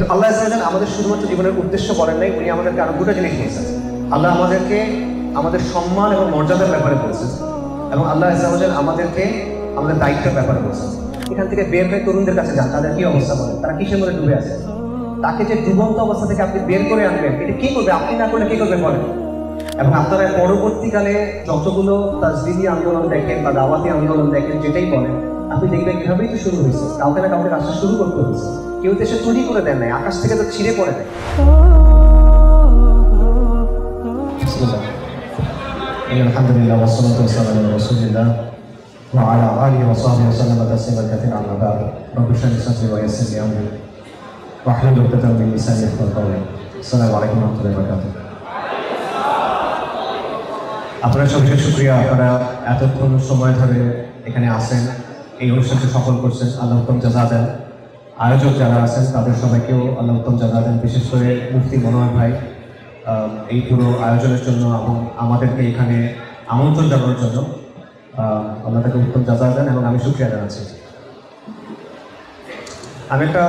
কিন্তু আল্লাহ আযza আমাদের শুধুমাত্র জীবনের উদ্দেশ্য বলেন নাই, উনি আমাদেরকে আরো দুটো জিনিস দিয়েছেন। আল্লাহ আমাদেরকে আমাদের সম্মান এবং মর্যাদার ব্যাপারে বলেছেন, এবং আল্লাহ আযza আমাদেরকে আমাদের দায়িত্বের ব্যাপারে বলেছেন। এখান থেকে বের হয়ে তরুণদের কাছে যান, তাদের কি অবস্থা বলেন, তারা কিসের মধ্যে ডুবে আছে। তাকে যে ডুবন্ত অবস্থা থেকে আপনি বের করে আনবেন, এটা কি করবে? আপনি না করলে কি করবেন বলেন? এবং আপনারা পরবর্তীকালে যতগুলো তাজদিদি আন্দোলন দেখেন বা দাওয়াতি আন্দোলন দেখেন, যেটাই বলেন, আপনি দেখবেন এভাবেই তো শুরু হয়েছে। কাউকে না কাউকে কাজটা শুরু করতে হয়েছে। কেউ দেশে চুরি করে দেন নাই, আকাশ থেকে তো ছিঁড়ে পড়ে দেয়। আলহামদুলিল্লাহ ওয়াসসালাতু ওয়াসসালামু আলা রাসূলিল্লাহ ওয়া আলা আলিহি ওয়া সাহবিহি ওয়া সাল্লাম তাসলিমান কাসীরান আম্মা বা'দ। রব্বি ইশরাহ লি সাদরি ওয়া ইয়াসসির লি আমরি ওয়াহলুল উকদাতাম মিন লিসানি ইয়াফকাহু কওলি। আসসালামু আলাইকুম ওয়া রাহমাতুল্লাহি ওয়া বারাকাতুহু। আপনারা সবচেয়ে শুকরিয়া, আপনারা এতক্ষণ সময় ধরে এখানে আসেন, এই অনুষ্ঠানকে সফল করছেন। আল্লাহ উত্তম জাযা দেন। আয়োজক যারা আছেন তাদের সবাইকেও আল্লাহ উত্তম জাযা দেন, বিশেষ করে মুফতি মনোয়ার ভাই এই পুরো আয়োজনের জন্য এবং আমাদেরকে এখানে আমন্ত্রণ জানানোর জন্য আল্লাহ তাকে উত্তম জাযা দেন, এবং আমি শুকরিয়া জানাচ্ছি। আমি একটা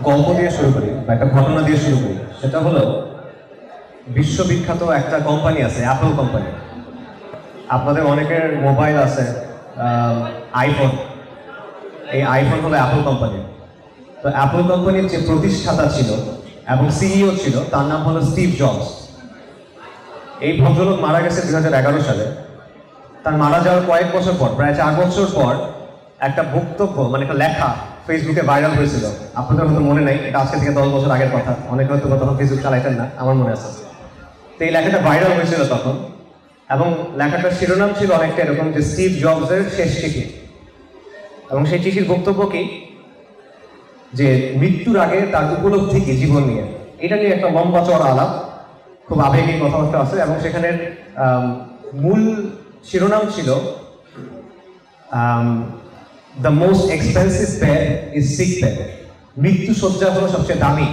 গল্প দিয়ে শুরু করি বা একটা ঘটনা দিয়ে শুরু করি। সেটা হলো, বিশ্ববিখ্যাত একটা কোম্পানি আছে, অ্যাপল কোম্পানি। আপনাদের অনেকের মোবাইল আছে আইফোন, এই আইফোন হলো অ্যাপল কোম্পানি। তো অ্যাপল কোম্পানির যে প্রতিষ্ঠাতা ছিল এবং সিইও ছিল, তার নাম হলো স্টিভ জবস। এই ভদ্রলোক মারা গেছে 2011 সালে। তার মারা যাওয়ার কয়েক বছর পর, প্রায় 4 বছর পর, একটা বক্তব্য, মানে একটা লেখা ফেসবুকে ভাইরাল হয়েছিল। আপনাদের হয়তো মনে নাই, এটা আজকে থেকে 10 বছর আগের কথা। অনেকে হয়তো তখন ফেসবুক চালাইতেন না, আমার মনে আছে। তো এই লেখাটা ভাইরাল হয়েছিল তখন, এবং লেখাটার শিরোনাম ছিল অনেকটা এরকম যে স্টিভ জবসের শেষ চিঠি। এবং সেই চিঠির বক্তব্য কি, যে মৃত্যুর আগে তার উপলব্ধি কি জীবন নিয়ে, এটা নিয়ে একটা লম্বা চড়া আলাপ, খুব আবেগিক কথাবার্তা আছে। এবং সেখানের মূল শিরোনাম ছিল the most expensive bed is sick bed. মৃত্যু শয্যা হলো সবচেয়ে দামি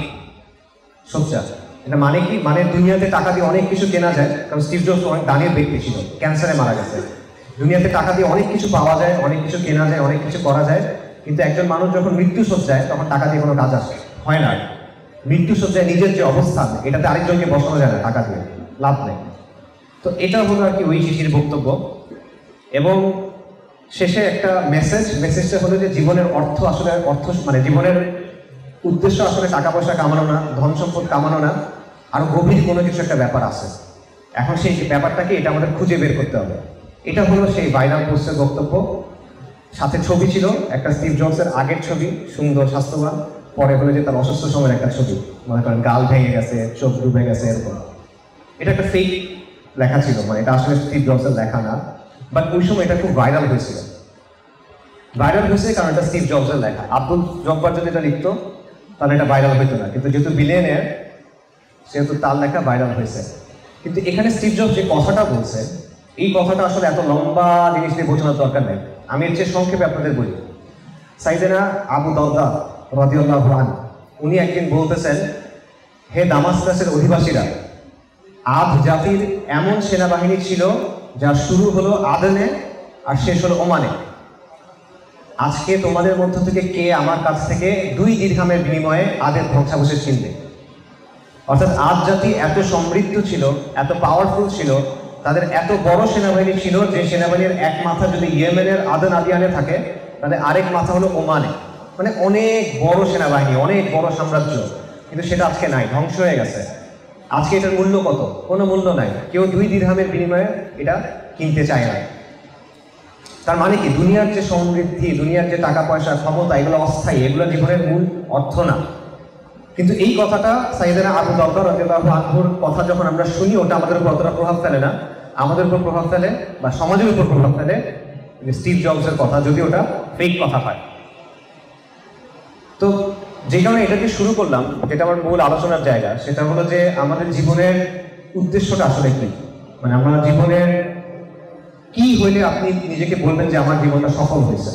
শয্যা। এটা মানে কি? মানে দুনিয়াতে টাকা দিয়ে অনেক কিছু কেনা যায়, কারণ স্টিভ জবস অনেক দানের ব্যক্তি ছিল, ক্যান্সারে মারা গেছে। দুনিয়াতে টাকা দিয়ে অনেক কিছু পাওয়া যায়, অনেক কিছু কেনা যায়, অনেক কিছু করা যায়, কিন্তু একজন মানুষ যখন মৃত্যু শয্যায়, তখন টাকা দিয়ে কোনো কাজ আসে হয় না। মৃত্যু শয্যায় নিজের যে অবস্থান, এটাতে আরেকজনকে বসানো যায় না, টাকা দিয়ে লাভ নেই। তো এটা হলো আর কি ওই চিঠির বক্তব্য। এবং শেষে একটা মেসেজটা হলো যে জীবনের অর্থ আসলে মানে জীবনের উদ্দেশ্য আসলে টাকা পয়সা কামানো না, ধন সম্পদ কামানো না, আরো গভীর কোনো কিছু একটা ব্যাপার আছে। এখন সেই ব্যাপারটাকে এটা আমাদের খুঁজে বের করতে হবে। এটা হলো সেই ভাইরাল পোস্টের বক্তব্য। সাথে ছবি ছিল একটা স্টিভ জবসের আগের ছবি, সুন্দর স্বাস্থ্যবান। পরে হলো যে তার অসুস্থ সময়ের একটা ছবি, মনে করেন গাল ভেঙে গেছে, চোখ ডুবে গেছে, এরকম। এটা একটা ফেক লেখা ছিল, মানে এটা আসলে স্টিভ জবসের লেখা না, বাট ওই সময় এটা খুব ভাইরাল হয়েছিল। ভাইরাল হয়েছে কারণ এটা স্টিভ জবসের লেখা। আব্দুল জব্বার যদি এটা লিখতো তাহলে এটা ভাইরাল হইতো না, কিন্তু যেহেতু বিলিয়নিয়ার, সেহেতু তার লেখা ভাইরাল হয়েছে। কিন্তু এখানে স্টিভ জবস যে কথাটা বলছে, এই কথাটা আসলে এত লম্বা জিনিস নিয়ে বোঝানোর দরকার নেই। আমি এর চেয়ে সংক্ষেপে আপনাদের বলি। সাইয়েদনা আবু দারদা রাদিয়াল্লাহু আনহু, উনি একদিন বলতেছেন, হে দামাসকাসের অধিবাসীরা, আদ জাতির এমন সেনাবাহিনী ছিল যার শুরু হলো আদনে আর শেষ হলো ওমানে। আজকে তোমাদের মধ্য থেকে কে আমার কাছ থেকে 2 দিরহামের বিনিময়ে আদের ধ্বংসাবশেষ কিনবে? অর্থাৎ আদ জাতি এত সমৃদ্ধ ছিল, এত পাওয়ারফুল ছিল, তাদের এত বড় সেনাবাহিনী ছিল যে সেনাবাহিনীর এক মাথা যদি ইয়েমেনের আদন আদিয়ানে থাকে, তাহলে আরেক মাথা হলো ওমানে। মানে অনেক বড় সেনাবাহিনী, অনেক বড় সাম্রাজ্য, কিন্তু সেটা আজকে নাই, ধ্বংস হয়ে গেছে। আজকে এটার মূল্য কত? কোনো মূল্য নাই। কেউ 2 দিরহামের বিনিময়ে এটা কিনতে চায় না। তার মানে কি? দুনিয়ার যে সমৃদ্ধি, দুনিয়ার যে টাকা পয়সা, ক্ষমতা, এগুলো অস্থায়ী, এগুলো জীবনের মূল অর্থ না। কিন্তু এই কথাটা সাইয়েদনা আবু দারদা রাদিয়াল্লাহু আনহুর কথা যখন আমরা শুনি, ওটা আমাদের উপর অতটা প্রভাব ফেলে না। আমাদের উপর প্রভাব ফেলে বা সমাজের উপর প্রভাব ফেলে স্টিভ জবসের কথা, যদি ওটা ফেক কথা হয়। তো যে কারণে এটাকে শুরু করলাম, যেটা আমার মূল আলোচনার জায়গা, সেটা হলো যে আমাদের জীবনের উদ্দেশ্যটা আসলে কি। মানে আমরা জীবনের কি হইলে আপনি নিজেকে বলবেন যে আমার জীবনটা সফল হয়েছে।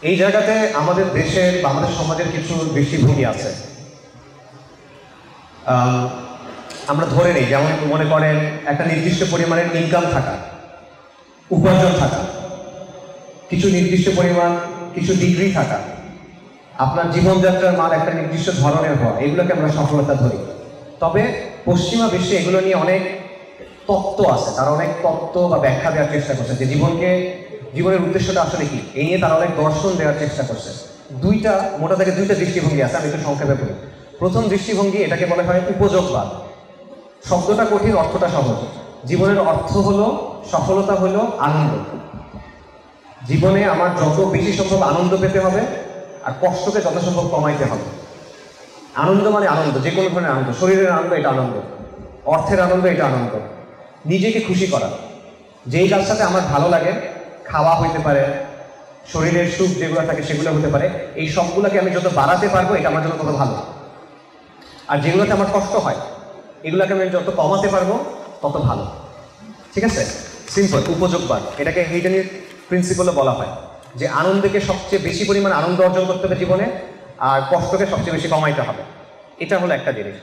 এই জায়গাতে আমাদের দেশের বা আমাদের সমাজের কিছু দৃষ্টিভঙ্গি আছে। আমরা ধরে নিই, যেমন মনে করেন একটা নির্দিষ্ট পরিমাণের ইনকাম থাকা, উপার্জন থাকা, কিছু নির্দিষ্ট পরিমাণ কিছু ডিগ্রি থাকা, আপনার জীবনযাত্রার মান একটা নির্দিষ্ট ধরনের হওয়া, এগুলোকে আমরা সফলতা ধরি। তবে পশ্চিমা বিশ্বে এগুলো নিয়ে অনেক তত্ত্ব আছে, তারা অনেক তত্ত্ব বা ব্যাখ্যা দেওয়ার চেষ্টা করছে যে জীবনের উদ্দেশ্যটা আসলে কি, এই নিয়ে তারা অনেক দর্শন দেওয়ার চেষ্টা করছে। মোটা থেকে দুইটা দৃষ্টিভঙ্গি আছে, আমি একটু সংক্ষেপে বলি। প্রথম দৃষ্টিভঙ্গি, এটাকে বলা হয় উপযোগবাদ। শব্দটা কঠিন, অর্থটা সহজ। জীবনের অর্থ হলো, সফলতা হলো আনন্দ। জীবনে আমার যত বেশি সম্ভব আনন্দ পেতে হবে, আর কষ্টকে যত সম্ভব কমাইতে হবে। আনন্দ মানে আনন্দ, যে কোনো ধরনের আনন্দ, শরীরের আনন্দ এটা আনন্দ, অর্থের আনন্দ এটা আনন্দ, নিজেকে খুশি করা, যেই কাজটাতে আমার ভালো লাগে, খাওয়া হইতে পারে, শরীরের সুখ যেগুলো থাকে সেগুলো হতে পারে, এই সবগুলোকে আমি যত বাড়াতে পারবো এটা আমার জন্য তত ভালো। আর যেগুলোতে আমার কষ্ট হয় এগুলোকে আমি যত কমাতে পারবো তত ভালো। ঠিক আছে, সিম্পল উপযোগবাদ, এটাকে হেইডেনের প্রিন্সিপালও বলা হয়, যে আনন্দকে সবচেয়ে বেশি পরিমাণ আনন্দ অর্জন করতে হবে জীবনে, আর কষ্টকে সবচেয়ে বেশি কমাইতে হবে। এটা হলো একটা জিনিস।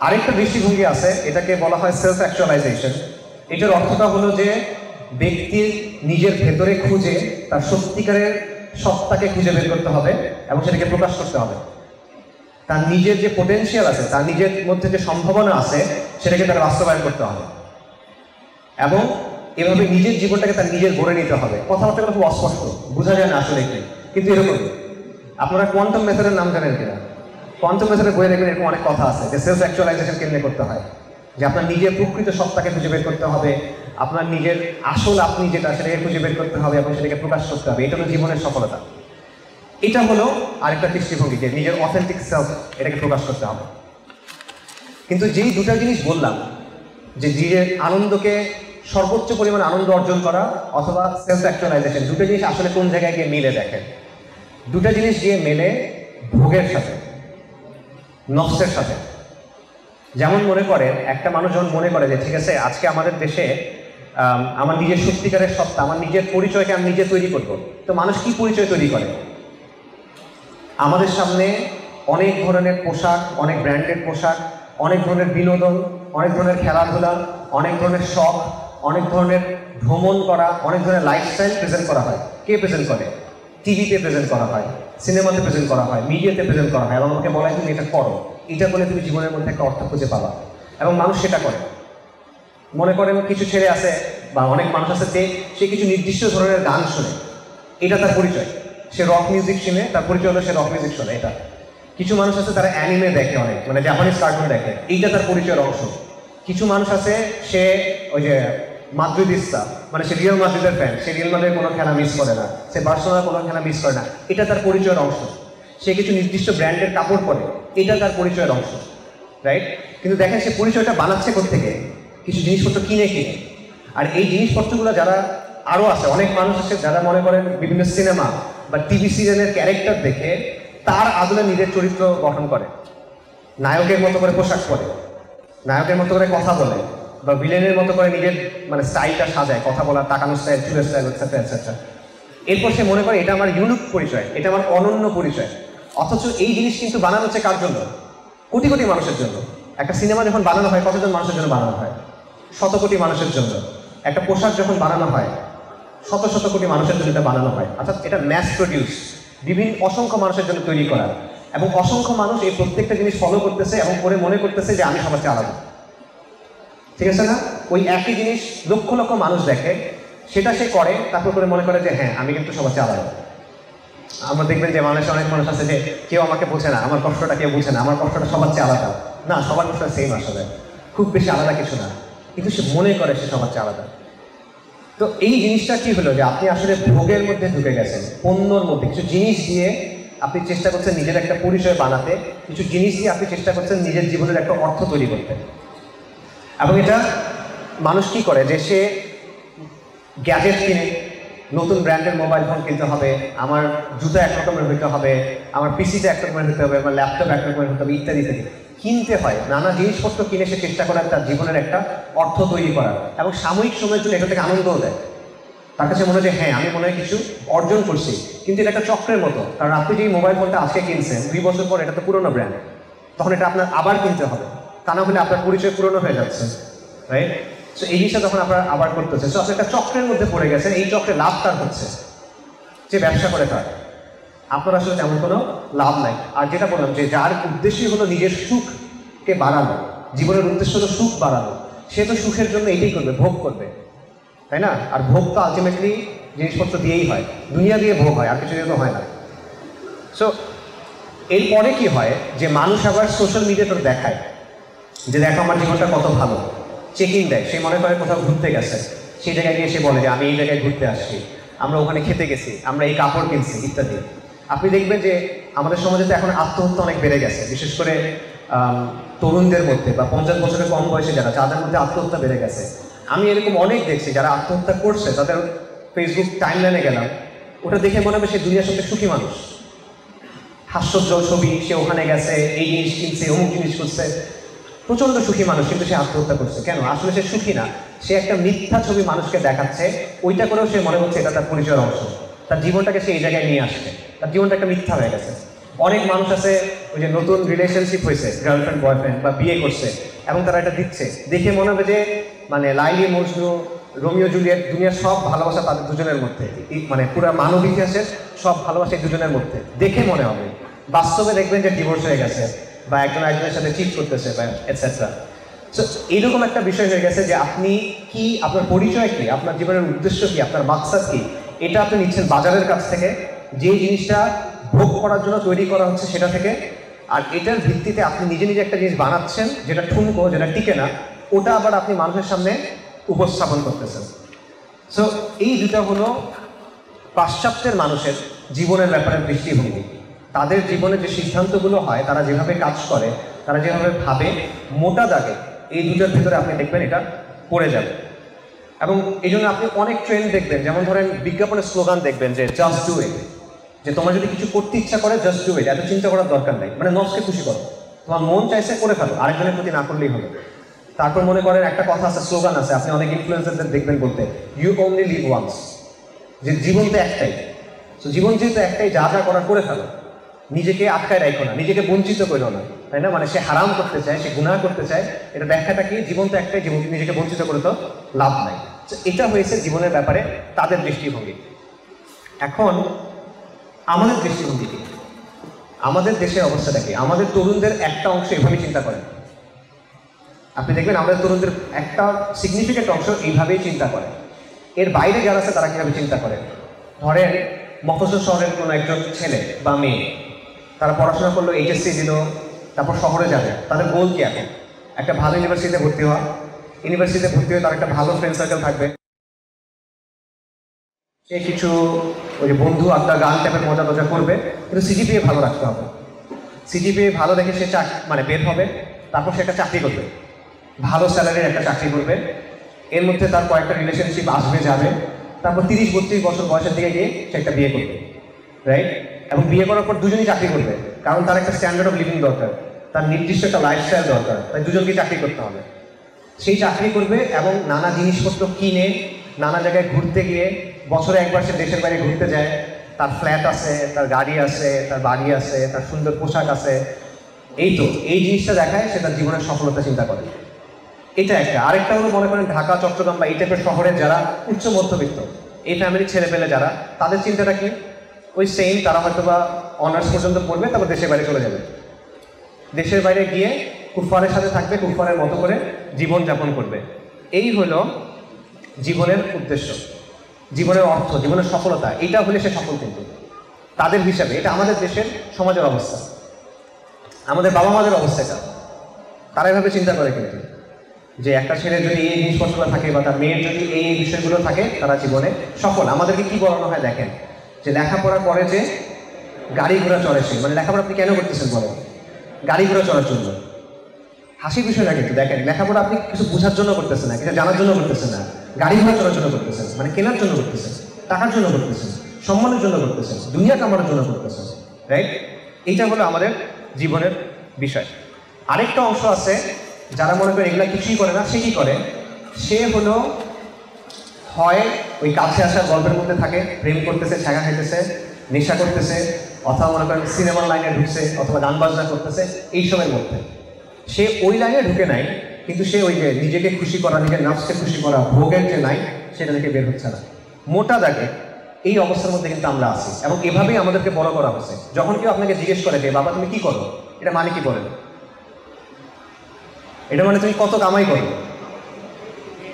আরেকটা দৃষ্টিভঙ্গি আছে, এটাকে বলা হয় সেলফ অ্যাকচুয়ালাইজেশন। এটার অর্থটা হলো যে ব্যক্তির নিজের ভেতরে খুঁজে তার সত্যিকারের সত্তাকে খুঁজে বের করতে হবে এবং সেটাকে প্রকাশ করতে হবে। তার নিজের যে পোটেনশিয়াল আছে, তার নিজের মধ্যে যে সম্ভাবনা আছে, সেটাকে তার বাস্তবায়ন করতে হবে এবং এভাবে নিজের জীবনটাকে তার নিজের গড়ে নিতে হবে। কথাবার্তাগুলো খুব অস্পষ্ট, বোঝা যায় না আসলে কি, কিন্তু এরকমই। আপনারা কোয়ান্টাম মেথডের নাম জানেন কিনা? কোয়ান্টাম মেথডের বইয়ে দেখবেন এরকম অনেক কথা আছে যে সেলফ অ্যাকচুয়ালাইজেশন কেমনে করতে হয়, যে আপনার নিজের প্রকৃত সত্তাকে খুঁজে বের করতে হবে, আপনার নিজের আসল আপনি যেটা সেটাকে খুঁজে বের করতে হবে এবং সেটাকে প্রকাশ করতে হবে। এটা হলো জীবনের সফলতা। এটা হলো আরেকটা দৃষ্টিভঙ্গি, যে নিজের অথেন্টিক সেলফ এটাকে প্রকাশ করতে হবে। কিন্তু যেই দুটা জিনিস বললাম, যে নিজের আনন্দকে সর্বোচ্চ পরিমাণ আনন্দ অর্জন করা অথবা সেলফ অ্যাকচুয়ালাইজেশন, দুটো জিনিস আসলে কোন জায়গায় গিয়ে মিলে দেখেন। দুটা জিনিস গিয়ে মেলে ভোগের সাথে, নফসের সাথে। যেমন মনে করেন, একটা মানুষ যখন মনে করে যে ঠিক আছে আজকে আমাদের দেশে আমার নিজের সত্যিকারের সত্তা, আমার নিজের পরিচয়কে আমি নিজে তৈরি করব, তো মানুষ কি পরিচয় তৈরি করে? আমাদের সামনে অনেক ধরনের পোশাক, অনেক ব্র্যান্ডেড পোশাক, অনেক ধরনের বিনোদন, অনেক ধরনের খেলাধুলা, অনেক ধরনের শখ, অনেক ধরনের ভ্রমণ করা, অনেক ধরনের লাইফস্টাইল প্রেজেন্ট করা হয়। কে প্রেজেন্ট করে? টিভিতে প্রেজেন্ট করা হয়, সিনেমাতে প্রেজেন্ট করা হয়, মিডিয়াতে প্রেজেন্ট করা হয় এবং আমাকে বলা হয় তুমি এটা করো, এটা করলে তুমি জীবনের মধ্যে একটা অর্থ খুঁজে পাবা। এবং মানুষ সেটা করে। মনে করেন কিছু ছেলে আছে বা অনেক মানুষ আছে যে সে কিছু নির্দিষ্ট ধরনের গান শোনে, এটা তার পরিচয়। সে রক মিউজিক শুনে, তার পরিচয় হলো সে রক মিউজিক শোনে, এটা। কিছু মানুষ আছে তারা অ্যানিমে দেখে, অনেক মানে জাপানিজ কার্টুন দেখে, এইটা তার পরিচয়ের অংশ। কিছু মানুষ আছে সে ওই যে মাদ্রিদিস্তা, মানে সে রিয়াল মাদ্রিদের ফ্যান, সে রিয়াল মাদ্রিদের কোনো খেলা মিস করে না, সে বার্সেলোনার কোনো খেলা মিস করে না, এটা তার পরিচয়ের অংশ। সে কিছু নির্দিষ্ট ব্র্যান্ডের কাপড় পরে, এটা তার পরিচয়ের অংশ, রাইট? কিন্তু দেখেন সে পরিচয়টা বানাচ্ছে কোত্থেকে? কিছু জিনিসপত্র কিনে কিনে। আর এই জিনিসপত্রগুলো যারা আরও আছে, অনেক মানুষ আছে যারা মনে করেন বিভিন্ন সিনেমা বা টিভি সিরিয়ালের ক্যারেক্টার দেখে তার আদলে নিজের চরিত্র গঠন করে, নায়কের মতো করে পোশাক পরে, নায়কের মতো করে কথা বলে, বা ভিলেনের মতো করে নিজের মানে স্টাইলটা সাজায়, কথা বলার, তাকানোর স্টাইল, চুলের স্টাইল, এটসেট্রা এটসেট্রা। এরপর সে মনে করে এটা আমার ইউনিক পরিচয়, এটা আমার অনন্য পরিচয়। অথচ এই জিনিস কিন্তু বানানো হচ্ছে কার জন্য? কোটি কোটি মানুষের জন্য। একটা সিনেমা যখন বানানো হয় কতজন মানুষের জন্য বানানো হয়? শত কোটি মানুষের জন্য। একটা পোশাক যখন বানানো হয় শত শত কোটি মানুষের জন্য এটা বানানো হয়, অর্থাৎ এটা ম্যাস প্রডিউস, বিভিন্ন অসংখ্য মানুষের জন্য তৈরি করা, এবং অসংখ্য মানুষ এই প্রত্যেকটা জিনিস ফলো করতেছে এবং করে মনে করতেছে যে আমি সবার চেয়ে আলাদা। ঠিক আছে না? ওই একই জিনিস লক্ষ লক্ষ মানুষ দেখে, সেটা সে করে, তারপর করে মনে করে যে হ্যাঁ আমি কিন্তু সবার চেয়ে আলাদা। আমরা দেখবেন যে মানুষের অনেক মানুষ আছে যে কেউ আমাকে বোঝে না, আমার কষ্টটা কেউ বুঝে না, আমার কষ্টটা সবার চেয়ে আলাদা। না, সবার কষ্টটা সেম, আসলে খুব বেশি আলাদা কিছু না, কিন্তু সে মনে করে সে সবার চেয়ে আলাদা। তো এই জিনিসটা কি হলো, যে আপনি আসলে ভোগের মধ্যে ঢুকে গেছেন, পণ্যর মধ্যে। কিছু জিনিস দিয়ে আপনি চেষ্টা করছেন নিজের একটা পরিচয় বানাতে, কিছু জিনিস দিয়ে আপনি চেষ্টা করছেন নিজের জীবনের একটা অর্থ তৈরি করতে। এবং এটা মানুষ কি করে, যে সে গ্যাজেট কিনে, নতুন ব্র্যান্ডের মোবাইল ফোন কিনতে হবে, আমার জুতা এক রকমের হইতে হবে, আমার পিসিটা এক রকমের হতে হবে, আমার ল্যাপটপ এক রকমের হতে হবে, ইত্যাদি ইত্যাদি কিনতে হয়। নানা জিনিসপত্র কিনে সে চেষ্টা করে তার জীবনের একটা অর্থ তৈরি করার, এবং সাময়িক সময়ের জন্য এটা থেকে আনন্দও দেয়। তার কাছে মনে হয় যে হ্যাঁ আমি মনে হয় কিছু অর্জন করছি, কিন্তু এটা একটা চক্রের মতো। কারণ আপনি যে মোবাইল ফোনটা আজকে কিনছেন, 2 বছর পর এটা তো পুরোনো ব্র্যান্ড, তখন এটা আপনার আবার কিনতে হবে, তা না হলে আপনার পরিচয় পুরনো হয়ে যাচ্ছে, রাইট? সো এই জিনিসটা তখন আপনারা আবার করতেছে। সো আপনি একটা চক্রের মধ্যে পড়ে গেছেন, এই চক্রে লাভ তার হচ্ছে, যে ব্যবসা করে তার। আপনার আসলে তেমন কোনো লাভ নাই। আর যেটা বললাম যে যার উদ্দেশ্যই হলো নিজের সুখকে বাড়ানো, জীবনের উদ্দেশ্য হলো সুখ বাড়ানো, সে তো সুখের জন্য এটাই করবে, ভোগ করবে, তাই না? আর ভোগ তো আলটিমেটলি জিনিসপত্র দিয়েই হয়, দুনিয়া দিয়ে ভোগ হয়, আর কিছু দিয়ে তো হয় না। সো এরপরে কি হয় যে মানুষ আবার সোশ্যাল মিডিয়াতে দেখায় যে দেখো আমার জীবনটা কত ভালো, চেকিং দেয়, সে মনে করে কোথাও ঘুরতে গেছে, সেই জায়গায় গিয়ে সে বলে যে আমি এই জায়গায় ঘুরতে আসছি, আমরা ওখানে খেতে গেছি, আমরা এই কাপড় কিনছি ইত্যাদি। আপনি দেখবেন যে আমাদের সমাজে তো এখন আত্মহত্যা অনেক বেড়ে গেছে, বিশেষ করে তরুণদের মধ্যে বা 50 বছরের কম বয়সে যারা, যাদের মধ্যে আত্মহত্যা বেড়ে গেছে। আমি এরকম অনেক দেখছি যারা আত্মহত্যা করছে, তাদের ফেসবুক টাইমলাইনে গেলাম, ওটা দেখে মনে হবে সে দুনিয়ার সবচেয়ে সুখী মানুষ, হাস্যোজ্জ্বল ছবি, সে ওখানে গেছে, এই জিনিস কিনছে, অমুক জিনিস করছে, প্রচন্ড সুখী মানুষ, কিন্তু সে আত্মহত্যা করছে কেন? আসলে সে সুখী না, সে একটা মিথ্যা ছবি মানুষকে দেখাচ্ছে, ওইটা করেও সে মনে হচ্ছে এটা তার পরিচয়ের অংশ, তার জীবনটাকে সে এই জায়গায় নিয়ে আসছে, তার জীবনটা একটা মিথ্যা হয়ে গেছে। অনেক মানুষ আছে ওই যে নতুন রিলেশনশিপ হয়েছে, গার্লফ্রেন্ড বয়ফ্রেন্ড বা বিয়ে করছে, এবং তারা এটা দিচ্ছে, দেখে মনে হবে যে মানে লাইলি মজনু, রোমিও জুলিয়েট, দুনিয়ার সব ভালোবাসা তাদের দুজনের মধ্যে, মানে পুরো মানব ইতিহাসের সব ভালোবাসা এই দুজনের মধ্যে, দেখে মনে হবে। বাস্তবে দেখবেন যে ডিভোর্স হয়ে গেছে, বা একজন একজনের সাথে চিট করতেছে, বা এটসেট্রা। সো এইরকম একটা বিষয় হয়ে গেছে যে আপনি কি, আপনার পরিচয় কি, আপনার জীবনের উদ্দেশ্য কি, আপনার মাকসাদ কি, এটা আপনি নিচ্ছেন বাজারের কাছ থেকে, যে জিনিসটা ভোগ করার জন্য তৈরি করা হচ্ছে সেটা থেকে, আর এটার ভিত্তিতে আপনি নিজে নিজে একটা জিনিস বানাচ্ছেন যেটা ঠুনকো, যেটা টিকে না, ওটা আবার আপনি মানুষের সামনে উপস্থাপন করতেছেন। সো এই দুটা হলো পাশ্চাত্যের মানুষের জীবনের ব্যাপারে দৃষ্টিভঙ্গি। তাদের জীবনে যে সিদ্ধান্তগুলো হয়, তারা যেভাবে কাজ করে, তারা যেভাবে ভাবে, মোটা দাগে এই দুটার ভিতরে আপনি দেখবেন এটা পড়ে যাবে। এবং এই জন্য আপনি অনেক ট্রেন্ড দেখবেন, যেমন ধরেন বিজ্ঞাপনের স্লোগান দেখবেন যে জাস্ট ডু ইট, যে তোমার যদি কিছু করতে ইচ্ছা করে জাস্ট ডু ইট, এত চিন্তা করার দরকার নেই, মানে নফসকে খুশি করো, তোমার মন চাইছে করে ফেলো, আরেকজনের প্রতি না করলেই হলো। তারপর মনে করেন একটা কথা আছে, স্লোগান আছে, আপনি অনেক ইনফ্লুয়েন্সারদের দেখবেন বলতে, ইউ অনলি লিভ ওয়ান্স, যে জীবন তো একটাই। তো জীবন যেহেতু একটাই, যা যা করার করে ফেলো, নিজেকে আটকায় রাখো না, নিজেকে বঞ্চিত করো না, তাই না? মানে সে হারাম করতে চায়, সে গুনাহ করতে চায়, এটা ব্যাখ্যাটা কি? জীবন তো একটাই, জীবন নিজেকে বঞ্চিত করে তো লাভ নাই। এটা হয়েছে জীবনের ব্যাপারে তাদের দৃষ্টিভঙ্গি। এখন আমাদের দৃষ্টিভঙ্গি কি? আমাদের দেশের অবস্থাটা কি? আমাদের তরুণদের একটা অংশ এভাবেই চিন্তা করেন, আপনি দেখবেন আমাদের তরুণদের একটা সিগনিফিকেন্ট অংশ এইভাবেই চিন্তা করে। এর বাইরে যারা আছে তারা কীভাবে চিন্তা করে? ধরেন মফস্বল শহরের কোনো একজন ছেলে বা মেয়ে, তারা পড়াশোনা করলো, এইচএসসি দিল, তারপর শহরে যাবে, তাদের গোল কি এখন? একটা ভালো ইউনিভার্সিটিতে ভর্তি হওয়া, ইউনিভার্সিটিতে ভর্তি হয়ে তার একটা ভালো ফ্রেন্ড সার্কেল থাকবে, সে কিছু ওই যে বন্ধু আড্ডা গান টাইপের মজা টজা করবে, কিন্তু সিজিপিএ ভালো রাখতে হবে। সিজিপিএ ভালো দেখে সে মানে বের হবে, তারপর সে একটা চাকরি করবে, ভালো স্যালারির একটা চাকরি করবে, এর মধ্যে তার কয়েকটা রিলেশনশিপ আসবে যাবে, তারপর 30-32 বছর বয়সের দিকে গিয়ে সে একটা বিয়ে করবে, রাইট? এবং বিয়ে করার পর দুজনই চাকরি করবে, কারণ তার একটা স্ট্যান্ডার্ড অফ লিভিং দরকার, তার নির্দিষ্ট একটা লাইফস্টাইল দরকার, তাই দুজনকে চাকরি করতে হবে। সেই চাকরি করবে এবং নানা জিনিসপত্র কিনে, নানা জায়গায় ঘুরতে গিয়ে, বছরে একবার সে দেশের বাইরে ঘুরতে যায়, তার ফ্ল্যাট আছে, তার গাড়ি আছে, তার বাড়ি আছে, তার সুন্দর পোশাক আছে, এই তো এই জিনিসটা দেখায় সে তার জীবনের সফলতা চিন্তা করে। এটা একটা। আরেকটা হলো মনে করেন ঢাকা, চট্টগ্রাম বা এই টাইপের শহরের যারা উচ্চ মধ্যবিত্ত, এই ফ্যামিলির ছেলে পেলে যারা, তাদের চিন্তাটা কি? ওই সেম, তারা হয়তো বা অনার্স পর্যন্ত পড়বে, তারপর দেশের বাইরে চলে যাবে, দেশের বাইরে গিয়ে কুফফারের সাথে থাকবে, কুফফারের মতো করে জীবন যাপন করবে। এই হলো জীবনের উদ্দেশ্য, জীবনের অর্থ, জীবনের সফলতা। এটা হলে সে সফল, কিন্তু তাদের হিসাবে। এটা আমাদের দেশের সমাজের অবস্থা, আমাদের বাবা মাদের অবস্থাটা, তারা এভাবে চিন্তা করে কিন্তু, যে একটা ছেলে যদি এই জিনিসপত্রগুলো থাকে বা তার মেয়ের যদি এই বিষয়গুলো থাকে, তারা জীবনে সফল। আমাদেরকে কি বলানো হয় দেখেন, যে লেখাপড়া করে যে গাড়ি ঘোড়া চড়ে সে, মানে লেখাপড়া আপনি কেন করতেছেন বলেন? গাড়ি ঘোড়া চড়ার জন্য। হাসির বিষয় না কিন্তু, দেখেন লেখাপড়া আপনি কিছু বোঝার জন্য করতেছেন না, কিছু জানার জন্য করতেছেন না, গাড়ি ঘোড়া চড়ার জন্য করতেছেন, মানে কেনার জন্য করতেছেন, টাকার জন্য করতেছেন, সম্মানের জন্য করতেছেন, দুনিয়া কামানোর জন্য করতেছেন, রাইট? এইটা হলো আমাদের জীবনের বিষয়। আরেকটা অংশ আছে যারা মনে করে এগুলা কিছুই করে না, সে কি করে? সে হলো হয় ওই কাছে আসার গল্পের মধ্যে থাকে, প্রেম করতেছে, ছাগা খাইতেছে, নেশা করতেছে, অথবা মনে করেন সিনেমার লাইনে ঢুকছে, অথবা গান বাজনা করতেছে, এইসবের মধ্যে সে ওই লাইনে ঢুকে নাই, কিন্তু সে ওই যে নিজেকে খুশি করা, নিজের নফসকে খুশি করা, ভোগের যে নাই, সেটা থেকে বের হচ্ছে না। মোটা দাগে এই অবস্থার মধ্যে কিন্তু আমরা আছি, এবং এভাবেই আমাদেরকে বড় করা হয়েছে। যখন কেউ আপনাকে জিজ্ঞেস করে যে বাবা তুমি কি করো, এটা মানে কি বলেন? এটা মানে তুমি কত কামাই করো।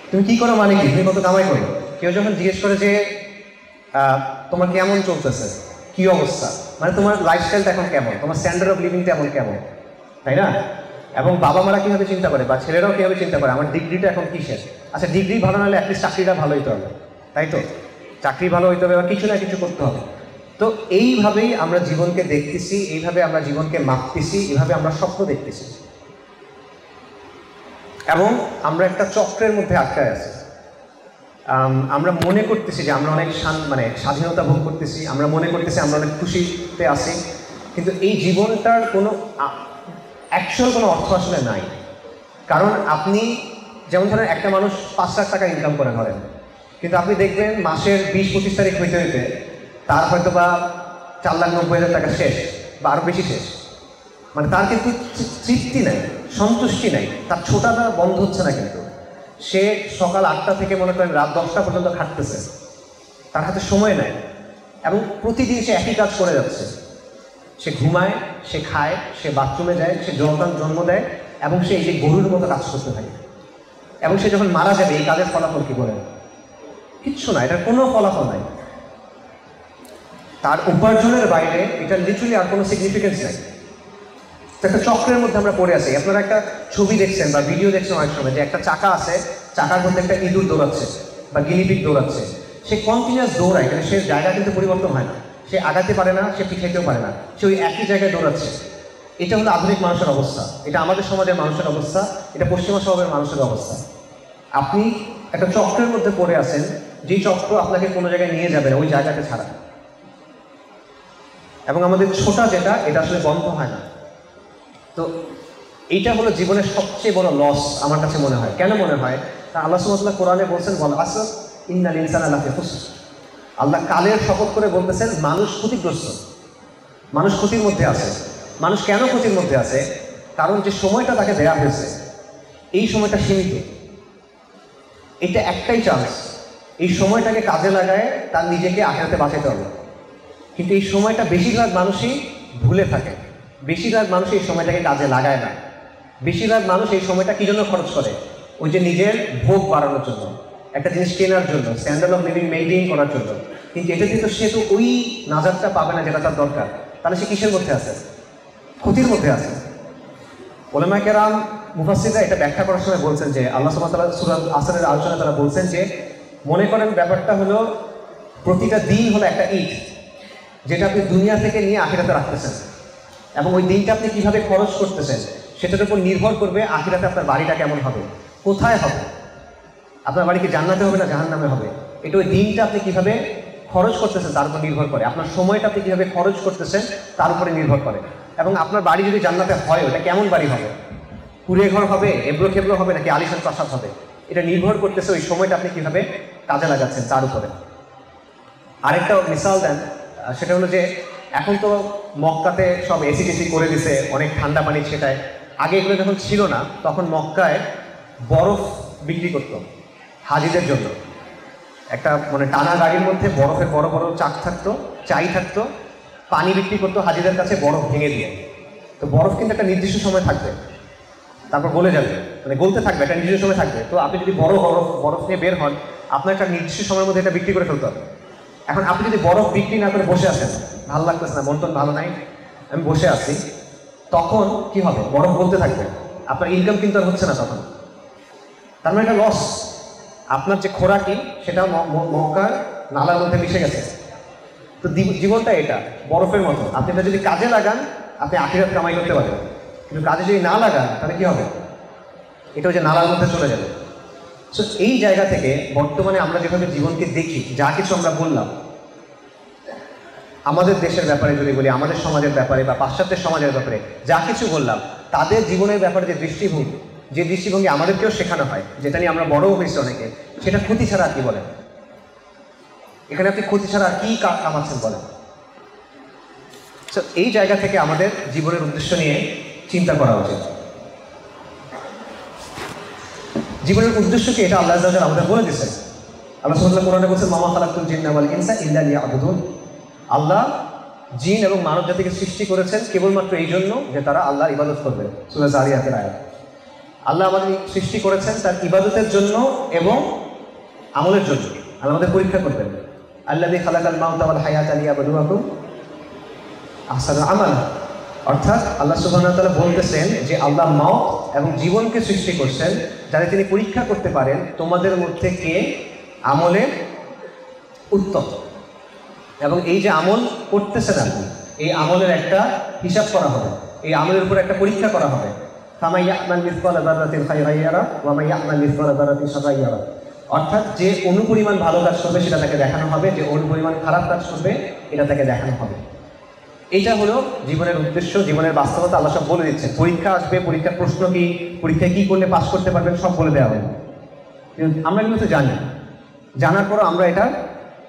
তুমি কি করো মানে কি, তুমি কত কামাই করো। কেউ যখন জিজ্ঞেস করে যে তোমার কেমন চলতেছে, কি অবস্থা, মানে তোমার লাইফস্টাইলটা এখন কেমন, তোমার স্ট্যান্ডার্ড অফ লিভিংটা এখন কেমন, তাই না? এবং বাবা মারা কীভাবে চিন্তা করে বা ছেলেরাও কীভাবে চিন্তা করে আমার ডিগ্রিটা এখন কিসের। আচ্ছা ডিগ্রি ভালো না হলে অ্যাটলিস্ট চাকরিটা ভালো হইতে হবে, তাই তো? চাকরি ভালো হইতে হবে বা কিছু না কিছু করতে হবে। তো এইভাবেই আমরা জীবনকে দেখতেছি, এইভাবে আমরা জীবনকে মাপতেছি, এইভাবে আমরা স্বপ্ন দেখতেছি, এবং আমরা একটা চক্রের মধ্যে আটকায় আছি। আমরা মনে করতেছি যে আমরা অনেক মানে স্বাধীনতা ভোগ করতেছি, আমরা মনে করতেছি আমরা অনেক খুশিতে আছি, কিন্তু এই জীবনটার কোনো অ্যাকচুয়াল কোনো অর্থ আসলে নাই। কারণ আপনি যেমন ধরেন একটা মানুষ 5 লাখ টাকা ইনকাম করে ধরেন, কিন্তু আপনি দেখবেন মাসের 20-25 তারিখ হইতে হইতে তার হয়তো বা 4,90,000 টাকা শেষ বা আরও বেশি শেষ। মানে তার কিন্তু তৃপ্তি নাই, সন্তুষ্টি নাই, তার ছোটাটা বন্ধ হচ্ছে না। কিন্তু সে সকাল 8টা থেকে মনে করেন রাত 10টা পর্যন্ত খাটতেছে, তার হাতে সময় নাই, এবং প্রতিদিন সে একই কাজ করে যাচ্ছে। সে ঘুমায়, সে খায়, সে বাথরুমে যায়, সে জন্ম দেয়, এবং সে এই যে গরুর মতো কাজ করতে থাকে। এবং সে যখন মারা যাবে এই কাজের ফলাফল কি বলেন? কিচ্ছু না, এটার কোনো ফলাফল নাই। তার উপার্জনের বাইরে এটা লিটারালি আর কোনো সিগনিফিকেন্স নাই। তো একটা চক্রের মধ্যে আমরা পড়ে আছি। আপনারা একটা ছবি দেখছেন বা ভিডিও দেখছেন অনেক সময়, যে একটা চাকা আছে, চাকার মধ্যে একটা ইঁদুর দৌড়াচ্ছে বা গিনিপিগ দৌড়াচ্ছে। সে কন্টিনিউয়াস দৌড়ায়, কিন্তু সে জায়গা কিন্তু পরিবর্তন হয় না, সে আগাতে পারে না, সে পিছাইতেও পারে না, সে ওই একই জায়গায় দৌড়াচ্ছে। এটা হলো আধুনিক মানুষের অবস্থা, এটা আমাদের সমাজের মানুষের অবস্থা, এটা পশ্চিমা সমাজের মানুষের অবস্থা। আপনি একটা চক্রের মধ্যে পড়ে আছেন, যেই চক্র আপনাকে কোনো জায়গায় নিয়ে যাবে না, ওই জায়গাটা ছাড়া। এবং আমাদের ছোটা যেটা, এটা আসলে বন্ধ হয় না। তো এইটা হলো জীবনের সবচেয়ে বড় লস আমার কাছে মনে হয়। কেন মনে হয়? তা আল্লাহ সুবহানাহু ওয়া তাআলা কোরআনে বলছেন, ওয়াল আসর ইন্নাল ইনসানা লাফি খুসর। আল্লাহ কালের শপথ করে বলতেছেন মানুষ ক্ষতিগ্রস্ত, মানুষ ক্ষতির মধ্যে আছে। মানুষ কেন ক্ষতির মধ্যে আছে? কারণ যে সময়টা তাকে দেয়া হয়েছে, এই সময়টা সীমিত। এটা একটাই চান্স, এই সময়টাকে কাজে লাগায় তার নিজেকে আখিরাতে বাঁচাতে হবে। কিন্তু এই সময়টা বেশিরভাগ মানুষই ভুলে থাকে, বেশিরভাগ মানুষ এই সময়টাকে কাজে লাগায় না। বেশিরভাগ মানুষ এই সময়টা কী জন্য খরচ করে? ওই যে নিজের ভোগ বাড়ানোর জন্য, একটা জিনিস কেনার জন্য, স্ট্যান্ডার্ড অফ লিভিং মেইনটেইন করার জন্য। কিন্তু এটা কিন্তু সে তো ওই নাজাতটা পাবে না যেটা তার দরকার। তাহলে সে কিসের মধ্যে আছে? ক্ষতির মধ্যে আছে। উলামায়ে কেরাম মুফাসসিররা এটা ব্যাখ্যা করার সময় বলছেন যে আল্লাহ সুবহানাহু ওয়া তাআলা সূরা আসরের আলোচনায় তারা বলছেন যে মনে করেন ব্যাপারটা হলো প্রতিটা দিন হলো একটা ঈদ, যেটা আপনি দুনিয়া থেকে নিয়ে আখিরাতে রাখতেছেন, এবং ওই দিনটা আপনি কীভাবে খরচ করতেছেন সেটার উপর নির্ভর করবে আখিরাতে আপনার বাড়িটা কেমন হবে, কোথায় হবে। আপনার বাড়ি কি জান্নাতে হবে না জাহান্নামে হবে, এটা ওই দিনটা আপনি কীভাবে খরচ করতেছেন তার উপর নির্ভর করে। আপনার সময়টা আপনি কীভাবে খরচ করতেছেন তার উপরে নির্ভর করে। এবং আপনার বাড়ি যদি জান্নাতে হয়, ওটা কেমন বাড়ি হবে, কুড়ে ঘর হবে, এবড়ো খেবড়ো হবে, নাকি আলিশান প্রাসাদ হবে, এটা নির্ভর করতেছে ওই সময়টা আপনি কীভাবে কাজে লাগাচ্ছেন তার উপরে। আরেকটা মিসাল দেন, সেটা হলো যে এখন তো মক্কাতে সব এসি টেসি করে দিছে, অনেক ঠান্ডা পানি সেটায়। আগে এগুলো যখন ছিল না, তখন মক্কায় বরফ বিক্রি করতো হাজিদের জন্য। একটা মানে টানা গাড়ির মধ্যে বরফের বড় বড় চাক থাকতো, চাই থাকতো, পানি বিক্রি করতো হাজিদের কাছে বরফ ভেঙে দিয়ে। তো বরফ কিন্তু একটা নির্দিষ্ট সময় থাকবে, তারপর গলে যাবে, মানে গলতে থাকবে, একটা নির্দিষ্ট সময় থাকবে। তো আপনি যদি বরফ নিয়ে বের হন, আপনার একটা নির্দিষ্ট সময়ের মধ্যে এটা বিক্রি করে ফেলতে হবে। এখন আপনি যদি বরফ বিক্রি না করে বসে আছেন, ভালো লাগতেছে না, মন টন ভালো নাই, আমি বসে আছি, তখন কি হবে? বরফ বলতে থাকবে, আপনার ইনকাম কিন্তু আর হচ্ছে না তখন। তার মানে এটা লস। আপনার যে খোরাকি সেটা মক্কার নালার মধ্যে মিশে গেছে। তো জীবনটা এটা বরফের মতো, আপনি এটা যদি কাজে লাগান আপনি আখিরাত কামাই করতে পারবেন, কিন্তু কাজে যদি না লাগান তাহলে কি হবে? এটাও যে নালার মধ্যে চলে যাবে। সো এই জায়গা থেকে বর্তমানে আমরা যেভাবে জীবনকে দেখি, যা কিছু আমরা বললাম, আমাদের দেশের ব্যাপারে যদি বলি, আমাদের সমাজের ব্যাপারে বা পাশ্চাত্যের সমাজের ব্যাপারে যা কিছু বললাম, তাদের জীবনের ব্যাপারে যে দৃষ্টিভঙ্গি আমাদেরকেও শেখানো হয়, যেটা নিয়ে আমরা বড়ও হয়েছি অনেকে, সেটা ক্ষতি ছাড়া আর কি বলেন? এখানে আপনি ক্ষতি ছাড়া আর কি কামাচ্ছেন বলেন? সো এই জায়গা থেকে আমাদের জীবনের উদ্দেশ্য নিয়ে চিন্তা করা উচিত। জীবনের উদ্দেশ্য কি এটা আল্লাহ তাআলা আমাদের বলে দিয়েছেন। আল্লাহ সুবহানাহু ওয়া তাআলা কোরআনে বলেছেন মামা খালাকতুল জিন্না ওয়াল ইনসা ইল্লা লিয়াবুদুন। আল্লাহ জিন এবং মানব জাতিকে সৃষ্টি করেছেন কেবলমাত্র এই জন্য যে তারা আল্লাহর ইবাদত করবে। সূরা যারিয়াতের আয়াত। আল্লাহ আমাদের সৃষ্টি করেছেন তার ইবাদতের জন্য এবং আমলের জন্য। আল্লাহ আমাদের পরীক্ষা করবেন। আল্লাযী খালাকাল মাউতা ওয়াল হায়াতা লিয়াবলুয়াকুম আহসানু আমালা। অর্থাৎ আল্লাহ সুবহানাহু ওয়া তাআলা বলতেছেন যে আল্লাহ মাউত এবং জীবনকে সৃষ্টি করছেন যাতে তিনি পরীক্ষা করতে পারেন তোমাদের মধ্যে কে আমলে উত্তম। এবং এই যে আমল করতেছেন আপনি, এই আমলের একটা হিসাব করা হবে, এই আমলের উপর একটা পরীক্ষা করা হবে। ফামান ইয়া'মাল মিসকালা যাররাতিন খায়রান ইয়ারা ওয়া মান ইয়া'মাল মিসকালা যাররাতিন শাররান ইয়ারা। অর্থাৎ যে অনুপরিমাণ ভালো কাজ করবে সেটা তাকে দেখানো হবে, যে অনুপরিমাণ খারাপ কাজ করবে এটা তাকে দেখানো হবে। এইটা হলো জীবনের উদ্দেশ্য, জীবনের বাস্তবতা। আল্লাহ সব বলে দিচ্ছেন। পরীক্ষা আসবে, পরীক্ষার প্রশ্ন কি, পরীক্ষায় কী করলে পাস করতে পারবেন সব বলে দেওয়া হবে। কিন্তু আমরা কিন্তু জানি, জানার পরও আমরা এটার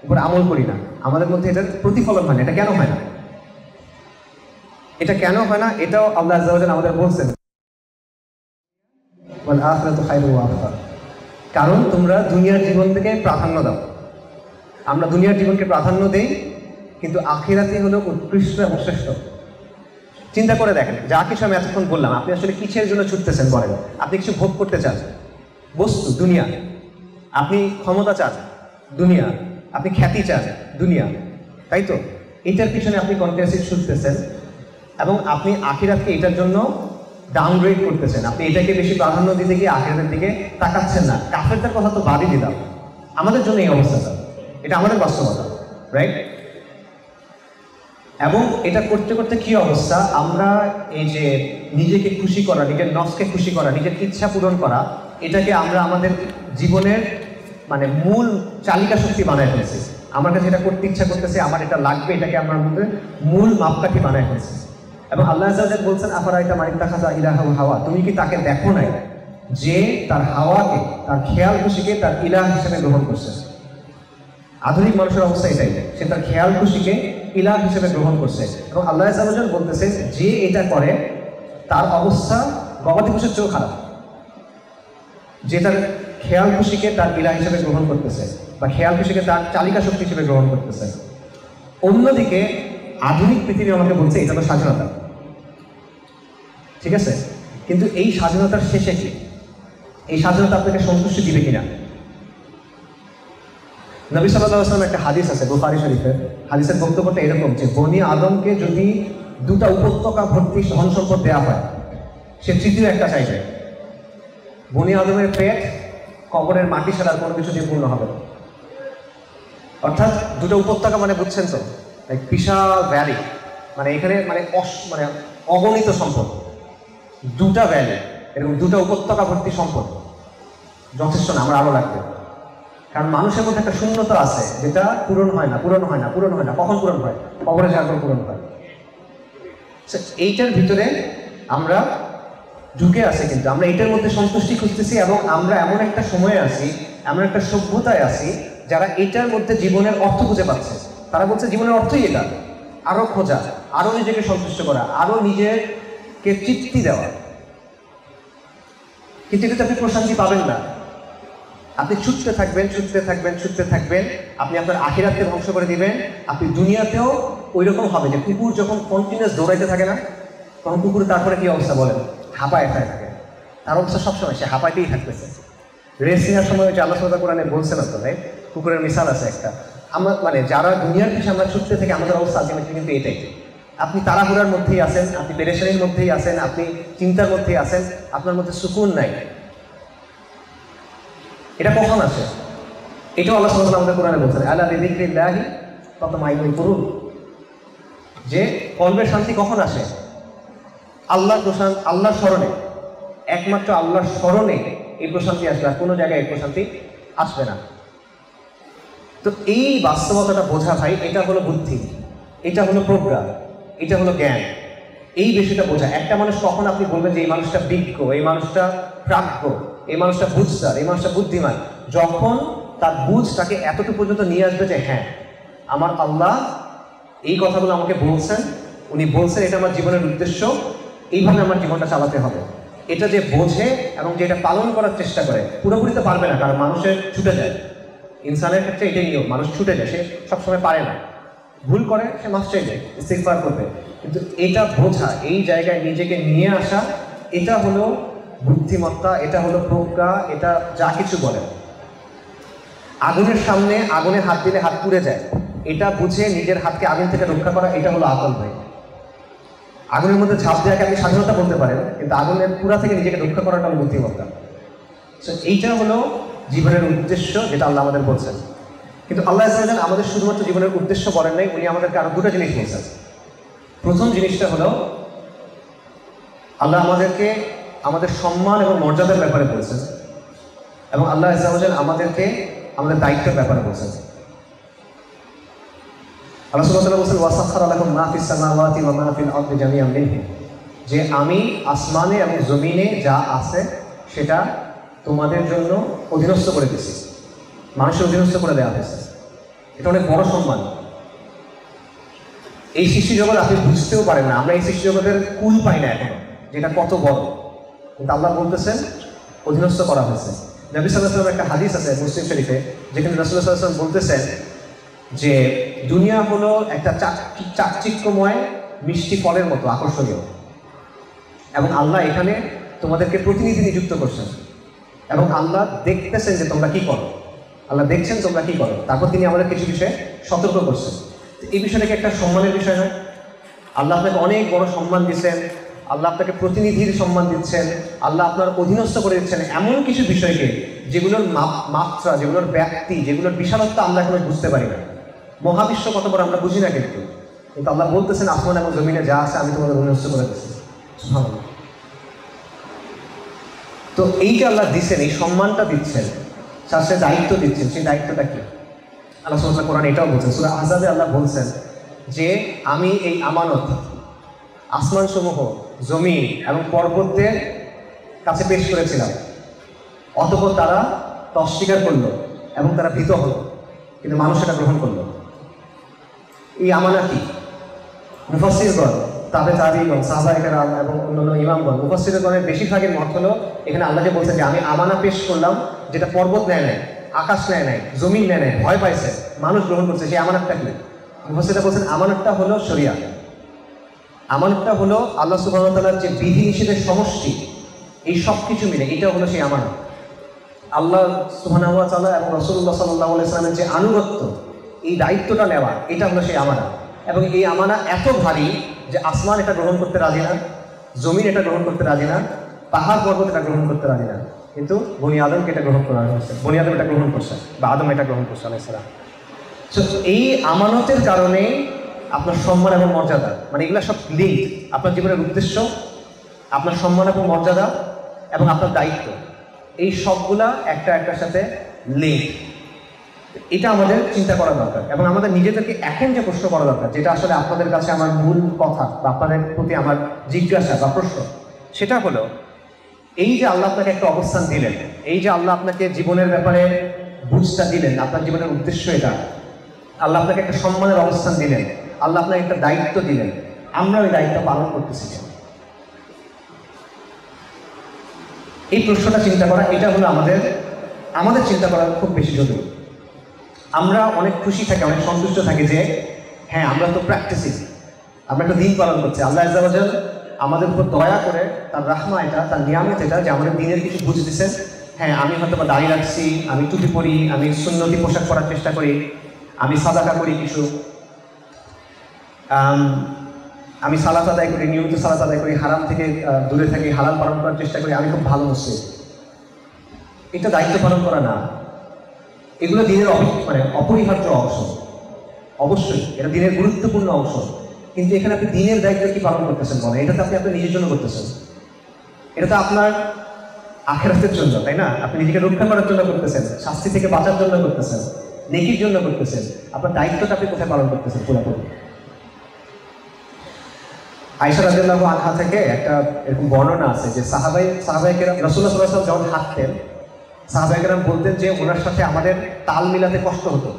উপর আমল করি না, আমাদের মধ্যে এটার প্রতিফলন হয় না। এটা কেন হয় না? এটা কেন হয় না এটাও আল্লাহ আযজা ওয়া জাল্লা আমাদের বলছেন, ওয়াল আখিরাতু খায়রুন ওয়া আবকার। কারণ তোমরা দুনিয়ার জীবন থেকে প্রাধান্য দাও। আমরা দুনিয়ার জীবনকে প্রাধান্য দেই, কিন্তু আখিরাতে হলো উৎকৃষ্ট এবং শ্রেষ্ঠ। চিন্তা করে দেখেন, যা কিছু আমি এতক্ষণ বললাম, আপনি আসলে কিসের জন্য ছুটতেছেন বলেন? আপনি কিছু ভোগ করতে চান, বস্তু দুনিয়া। আপনি ক্ষমতা চান, দুনিয়া। আপনি খ্যাতি চান, দুনিয়া, তাই তো? এটার পিছনে আপনি কন্টিনিউয়াসলি ছুটতেছেন এবং আপনি আখিরাতকে এটার জন্য ডাউনগ্রেড করতেছেন। আপনি এটাকে বেশি প্রাধান্য দিতে গিয়ে আখিরাতের দিকে তাকাচ্ছেন না। কাফেরদের কথা তো বাদই দিলাম, আমাদের জন্য এই অবস্থাটা, এটা আমাদের বাস্তবতা, রাইট? এবং এটা করতে করতে কি অবস্থা, আমরা এই যে নিজেকে খুশি করা, নিজের নফসকে খুশি করা, নিজের ইচ্ছা পূরণ করা, এটাকে আমরা আমাদের জীবনের মানে মূল চালিকা শক্তি বানায় ফেলছি। আমার কাছে এটা করতে ইচ্ছা করতেছে, আমার এটা লাগবে, এটাকে আমার মধ্যে মূল মাপকাঠি বানায় ফেলছি। এবং আল্লাহ আযজা ওয়া জাল্লা বলছেন আফারাইতা মান ইত্তাখাযা ইলাহাহু হাওয়া। তুমি কি তাকে দেখো নাই যে তার হাওয়াকে, তার খেয়াল খুশিকে তার ইলাহ হিসেবে গ্রহণ করছে? আধুনিক মানুষের অবস্থা এটাই, সে তার খেয়াল খুশিকে ইলাহ হিসেবে গ্রহণ করছে। এবং আল্লাহ আযজা ওয়া জাল্লা বলতেছে যে এটা করে তার অবস্থা গবাদি পশুর চেয়েও খারাপ। যে তার খেয়াল খুশিকে তার ইলাহ হিসেবে গ্রহণ করতেছে বা খেয়াল খুশিকে তার চালিকা শক্তি হিসেবে গ্রহণ করতেছে। অন্যদিকে আধুনিক পৃথিবী আমাকে বলছে এটা তো স্বাধীনতা, ঠিক আছে? কিন্তু এই স্বাধীনতার শেষে কি? এই স্বাধীনতা আপনাকে সন্তুষ্টি দিবে কিনা? নবী সাল্লাল্লাহু আলাইহি ওয়াসাল্লাম একটা হাদিস আছে বুখারী শরীফের। হাদিসের বক্তব্যটা এরকম যে বনি আদমকে যদি দুটা উপত্যকা ভর্তি ধন সম্পদ দেওয়া হয়, সে তৃতীয় একটা চাইবে। বনি আদমের পেট কবরের মাটি ছাড়া কোনো কিছু দিয়ে পূর্ণ হবে না। অর্থাৎ দুটো উপত্যকা মানে বুঝছেন তো, বিশাল ভ্যালি, মানে এখানে মানে অগণিত সম্পদ, দুটা ভ্যালি, এরকম দুটো উপত্যকা ভর্তি সম্পদ যথেষ্ট না, আমার আরো লাগবে। কারণ মানুষের মধ্যে একটা শূন্যতা আছে যেটা পূরণ হয় না, পূরণ হয় না, পূরণ হয় না। কখন পূরণ হয়? কবরে যাওয়ার পর পূরণ হয়। এইটার ভিতরে আমরা ঢুকে আছি, কিন্তু আমরা এটার মধ্যে সন্তুষ্টি খুঁজতেছি এবং আমরা এমন একটা সময়ে আছি, এমন একটা সভ্যতায় আছি যারা এটার মধ্যে জীবনের অর্থ খুঁজে পাচ্ছে। তারা বলছে জীবনের অর্থই এটা, আরো খোঁজা, আরো নিজেকে সন্তুষ্ট করা, আরো নিজেকে তৃপ্তি দেওয়া। কিন্তু এটাতে আপনি প্রশান্তি পাবেন না। আপনি ছুটতে থাকবেন, ছুটতে থাকবেন, ছুটতে থাকবেন, আপনি আপনার আখিরাতকে ধ্বংস করে দিবেন। আপনি দুনিয়াতেও ওই রকম হবে যে কুকুর যখন কন্টিনিউয়াস দৌড়াইতে থাকে না, তখন কুকুর তারপরে কি অবস্থা বলেন? হাঁপায় থাকে। তার অবস্থা সবসময় সে হাঁপাইতেই থাকতেছে। রেস নেওয়ার সময় যে আল্লাহ সুবহানাহু ওয়া তাআলা কোরআনে বলছেন তো, রাইট? কুকুরের মিসাল আছে একটা। আমরা মানে যারা দুনিয়ার পিছনে আমরা ছুটতে থেকে আমাদের অবস্থা আলটিমেটলি কিন্তু এটাই। আপনি তাড়াহুড়ার মধ্যেই আছেন, আপনি পেরেশানির মধ্যেই আছেন, আপনি চিন্তার মধ্যেই আছেন, আপনার মধ্যে সুকুন নাই। এটা কখন আসে? এটাও আল্লাহ সুবহানাহু ওয়া তাআলা আমাদের কোরআনে বলছেন আলা বিযিকরিল্লাহি তাতমাইন্নুল কুলুব, যে কলবের শান্তি কখন আসে? আল্লাহর স্মরণে, একমাত্র আল্লাহর স্মরণে এই প্রশান্তি আসবে, আর কোনো জায়গায় এই প্রশান্তি আসবে না। তো এই বাস্তবতাটা বোঝা ভাই, এটা হলো বুদ্ধি, এটা হলো প্রজ্ঞা, এটা হলো জ্ঞান। এই বিষয়টা বোঝা। একটা মানুষ কখন আপনি বলবেন যে এই মানুষটা বিজ্ঞ, এই মানুষটা প্রাজ্ঞ, এই মানুষটা বুঝদার, এই মানুষটা বুদ্ধিমান, যখন তার বুঝ তাকে এতটুকু পর্যন্ত নিয়ে আসবে যে হ্যাঁ, আমার আল্লাহ এই কথাগুলো আমাকে বলছেন, উনি বলছেন এটা আমার জীবনের উদ্দেশ্য, এইভাবে আমার জীবনটা চালাতে হবে। এটা যে বোঝে এবং যে এটা পালন করার চেষ্টা করে, পুরোপুরি তো পারবে না, কারণ মানুষের ছুটে যায়, ইনসানের ক্ষেত্রে এটাই নিয়ম, মানুষ ছুটে যায়, সে সবসময় পারে না, ভুল করে, সে মাফ চাই যায়, ইস্তিগফার করবে। কিন্তু এটা বোঝা, এই জায়গায় নিজেকে নিয়ে আসা, এটা হলো বুদ্ধিমত্তা, এটা হলো প্রজ্ঞা, এটা যা কিছু বলে। আগুনের সামনে আগুনে হাত দিলে হাত পুড়ে যায়, এটা বুঝে নিজের হাতকে আগুন থেকে রক্ষা করা, এটা হলো আকল ভাই। আগুনের মধ্যে ঝাঁপ দেওয়াকে আপনি স্বাধীনতা বলতে পারেন, কিন্তু আগুনের পুরা থেকে নিজেকে রক্ষা করাটা হলো বুদ্ধিমত্তা। এইটা হলো জীবনের উদ্দেশ্য, যেটা আল্লাহ আমাদের বলছেন। কিন্তু আল্লাহ আমাদের শুধুমাত্র জীবনের উদ্দেশ্য বলেন নাই, উনি আমাদেরকে আরো দুটো জিনিস বলছেন। প্রথম জিনিসটা হলো আল্লাহ আমাদেরকে আমাদের সম্মান এবং মর্যাদার ব্যাপারে বলছেন, এবং আল্লাহ আমাদেরকে আমাদের দায়িত্বের ব্যাপারে বলছেন। আল্লাহ সুবহানাহু ওয়া তাআলা বলছেন ওয়াসাখারা লাকুম মা ফিস সামাওয়াতি ওয়া মা ফিল আরদি জামিআন মিনহু, যে আমি আসমানে এবং জমিনে যা আছে সেটা তোমাদের জন্য অধীনস্থ করে দিয়েছি, মানুষের অধীনস্থ করে দেওয়া হয়েছে। এটা অনেক বড় সম্মান। এই সৃষ্টি জগৎ আপনি বুঝতেও পারেন না, আমরা এই সৃষ্টি জগতের কুল পাই না এখনো, যেটা কত বড়, কিন্তু আল্লাহ বলতেছেন অধীনস্থ করা হয়েছে। নবী সাল্লাল্লাহু আলাইহি ওয়াসাল্লামের একটা হাদিস আছে মুসলিম শরীফে, যেখানে রাসূলুল্লাহ সাল্লাল্লাহু আলাইহি ওয়াসাল্লাম বলতেছেন যে দুনিয়া হলো একটা চাকচিক্যময় মিষ্টি ফলের মতো আকর্ষণীয়, এবং আল্লাহ এখানে তোমাদেরকে প্রতিনিধি নিযুক্ত করছেন, এবং আল্লাহ দেখতেছেন যে তোমরা কি করো, আল্লাহ দেখছেন তোমরা কি করো, তারপর তিনি আমাদের কিছু বিষয়ে সতর্ক করছেন। এই বিষয়টাকে একটা সম্মানের বিষয় নয়? আল্লাহ আপনাকে অনেক বড় সম্মান দিচ্ছেন, আল্লাহ আপনাকে প্রতিনিধির সম্মান দিচ্ছেন, আল্লাহ আপনার অধীনস্থ করে দিচ্ছেন এমন কিছু বিষয়কে যেগুলোর মাত্রা, যেগুলোর ব্যাপ্তি, যেগুলোর বিশালত্ব আমরা এখনো বুঝতে পারি না। মহাবিশ্ব কত বড় আমরা বুঝি না, কিন্তু আল্লাহ বলতেছেন আসমান এবং জমিনে যা আছে আমি তোমাদের অধীনস্থ করে দিচ্ছি। তো এই যে আল্লাহ দিচ্ছেন, এই সম্মানটা দিচ্ছেন, তার সে দায়িত্ব দিচ্ছেন, সেই দায়িত্বটা কি? আল্লাহ সুবহানাহু ওয়া তাআলা কোরআনে এটাও বলছেন, সূরা আহজাবে আল্লাহ বলছেন যে আমি এই আমানত আসমানসমূহ, জমিন এবং পর্বতদের কাছে পেশ করেছিলাম, অতঃপর তারা অস্বীকার করলো এবং তারা ভীত হলো, কিন্তু মানুষ এটা গ্রহণ করলো। এই আমানা কি? মুফাসসিরগণ, তাবিঈগণ, সাহাবায়ে কেরাম এবং অন্যান্য ইমামগণ, মুফাসসিরগণের বেশিরভাগের মত হলো এখানে আল্লাহ যে বলছেন যে আমি আমানা পেশ করলাম, যেটা পর্বত নেয় নাই, আকাশ নেয় নাই, জমিন নেয় নাই, ভয় পাইছে, মানুষ গ্রহণ করছে, সেই আমানতটা কি? মুফাসসিররা বলছেন আমানতটা হলো শরিয়া। আমানতটা হলো আল্লাহ সুবহানাহু ওয়া তাআলার যে বিধি নিষেধের সমষ্টি, এই সব কিছু মিলে এটা হলো সেই আমানত। আল্লাহ সুবহানাহু ওয়া তাআলা এবং রাসূলুল্লাহ সাল্লাল্লাহু আলাইহি ওয়াসাল্লামের যে আনুগত্য, এই দায়িত্বটা নেওয়া, এটা হলো সেই আমানত। এবং এই আমানত এত ভারী যে আসমান এটা গ্রহণ করতে রাজি না, জমিন এটা গ্রহণ করতে রাজি না, পাহাড় পর্বত এটা গ্রহণ করতে রাজি না, কিন্তু বনি আদমকে এটা গ্রহণ করা হয়েছে, বনি আদম এটা গ্রহণ করছে, বা আদম এটা গ্রহণ করছে আলাইহিস সালাম। তো এই আমানতের কারণে আপনার সম্মান এবং মর্যাদা, মানে এগুলো সব লিঙ্ক, আপনার জীবনের উদ্দেশ্য, আপনার সম্মান এবং মর্যাদা এবং আপনার দায়িত্ব, এই সবগুলা একটা একটার সাথে লিঙ্ক। এটা আমাদের চিন্তা করা দরকার, এবং আমাদের নিজেদেরকে এখন যে প্রশ্ন করা দরকার, যেটা আসলে আপনাদের কাছে আমার মূল কথা বা আপনাদের প্রতি আমার জিজ্ঞাসা বা প্রশ্ন, সেটা হলো এই যে আল্লাহ আপনাকে একটা অবস্থান দিলেন, এই যে আল্লাহ আপনাকে জীবনের ব্যাপারে বুঝটা দিলেন, আপনার জীবনের উদ্দেশ্য এটা, আল্লাহ আপনাকে একটা সম্মানের অবস্থান দিলেন, আল্লাহ আপনাকে একটা দায়িত্ব দিলেন, আমরা ওই দায়িত্ব পালন করতেছি। এই প্রশ্নটা চিন্তা করা, এটা হলো আমাদের চিন্তা করা খুব বেশি জরুরি। আমরা অনেক খুশি থাকি, অনেক সন্তুষ্ট থাকি যে হ্যাঁ আমরা তো প্র্যাকটিসিং, আমরা একটা দিন পালন করছি, আল্লাহ আযজা ওয়া জাল আমাদের উপর দয়া করে, তার রাহমা এটা, তার নিয়ামত এটা, যে আমাদের দিনের কিছু বুঝে দিচ্ছেন। হ্যাঁ, আমি হয়তো বা দাড়ি রাখছি, আমি টুপি পরি, আমি সুন্নতি পোশাক পরার চেষ্টা করি, আমি সাদাকা করি কিছু, আমি সালাত আদায় করি, নিয়মিত সালাত আদায় করি, হারাম থেকে দূরে থাকি, হালাল পালন করার চেষ্টা করি, আমি খুব ভালো মুসলিম। এটা দায়িত্ব পালন করা না, এগুলো দিনের অপরিহার্য অংশ, অবশ্যই এটা দিনের গুরুত্বপূর্ণ অংশ, কিন্তু এখানে আপনি দিনের দায়িত্ব কি পালন করতেছেন বলেন? এটা তো আপনি আপনার নিজের জন্য করতেছেন, এটা তো আপনার আখিরাতের জন্য, তাই না? আপনি নিজেকে রক্ষা করার জন্য করতেছেন, শাস্তি থেকে বাঁচার জন্য করতেছেন, নেকির জন্য করতেছেন। আপনার দায়িত্বটা আপনি কোথায় পালন করতেছেন পুরোপুরি? আয়েশা রাদিয়াল্লাহু আনহা থেকে একটা এরকম বর্ণনা আছে যে সাহাবায়ে কেরাম রাসূলুল্লাহ সাল্লাল্লাহু আলাইহি ওয়াসাল্লাম যখন হাঁটতেন, সাহাবায়ে কেরাম বলতেন যে ওনার সাথে আমাদের তাল মিলাতে কষ্ট হতো,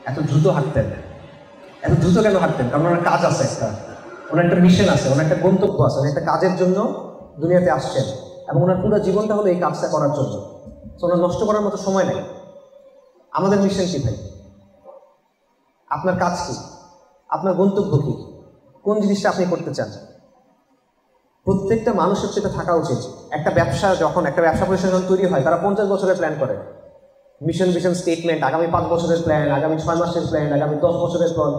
এত দ্রুত হাঁটতেন। এত দ্রুত কেন হাঁটতেন? কারণ ওনার কাজ আছে, ওনার একটা মিশন আছে, ওনার একটা গন্তব্য আছে, ওনার একটা কাজের জন্য দুনিয়াতে আসছেন, এবং ওনার পুরো জীবনটা হলো এই কাজটা করার জন্য। তো ওনার নষ্ট করার মতো সময় নেই। আমাদের মিশন কি ভাই? আপনার কাজ কি? আপনার গন্তব্য কি? কোন জিনিসটা আপনি করতে চান? প্রত্যেকটা মানুষের সেটা থাকা উচিত। একটা ব্যবসা প্রতিষ্ঠান যখন তৈরি হয়, তারা 50 বছরের প্ল্যান করে। মিশন স্টেটমেন্ট, আগামী 5 বছরের প্ল্যান, আগামী 6 মাসের প্ল্যান, আগামী 10 বছরের প্ল্যান।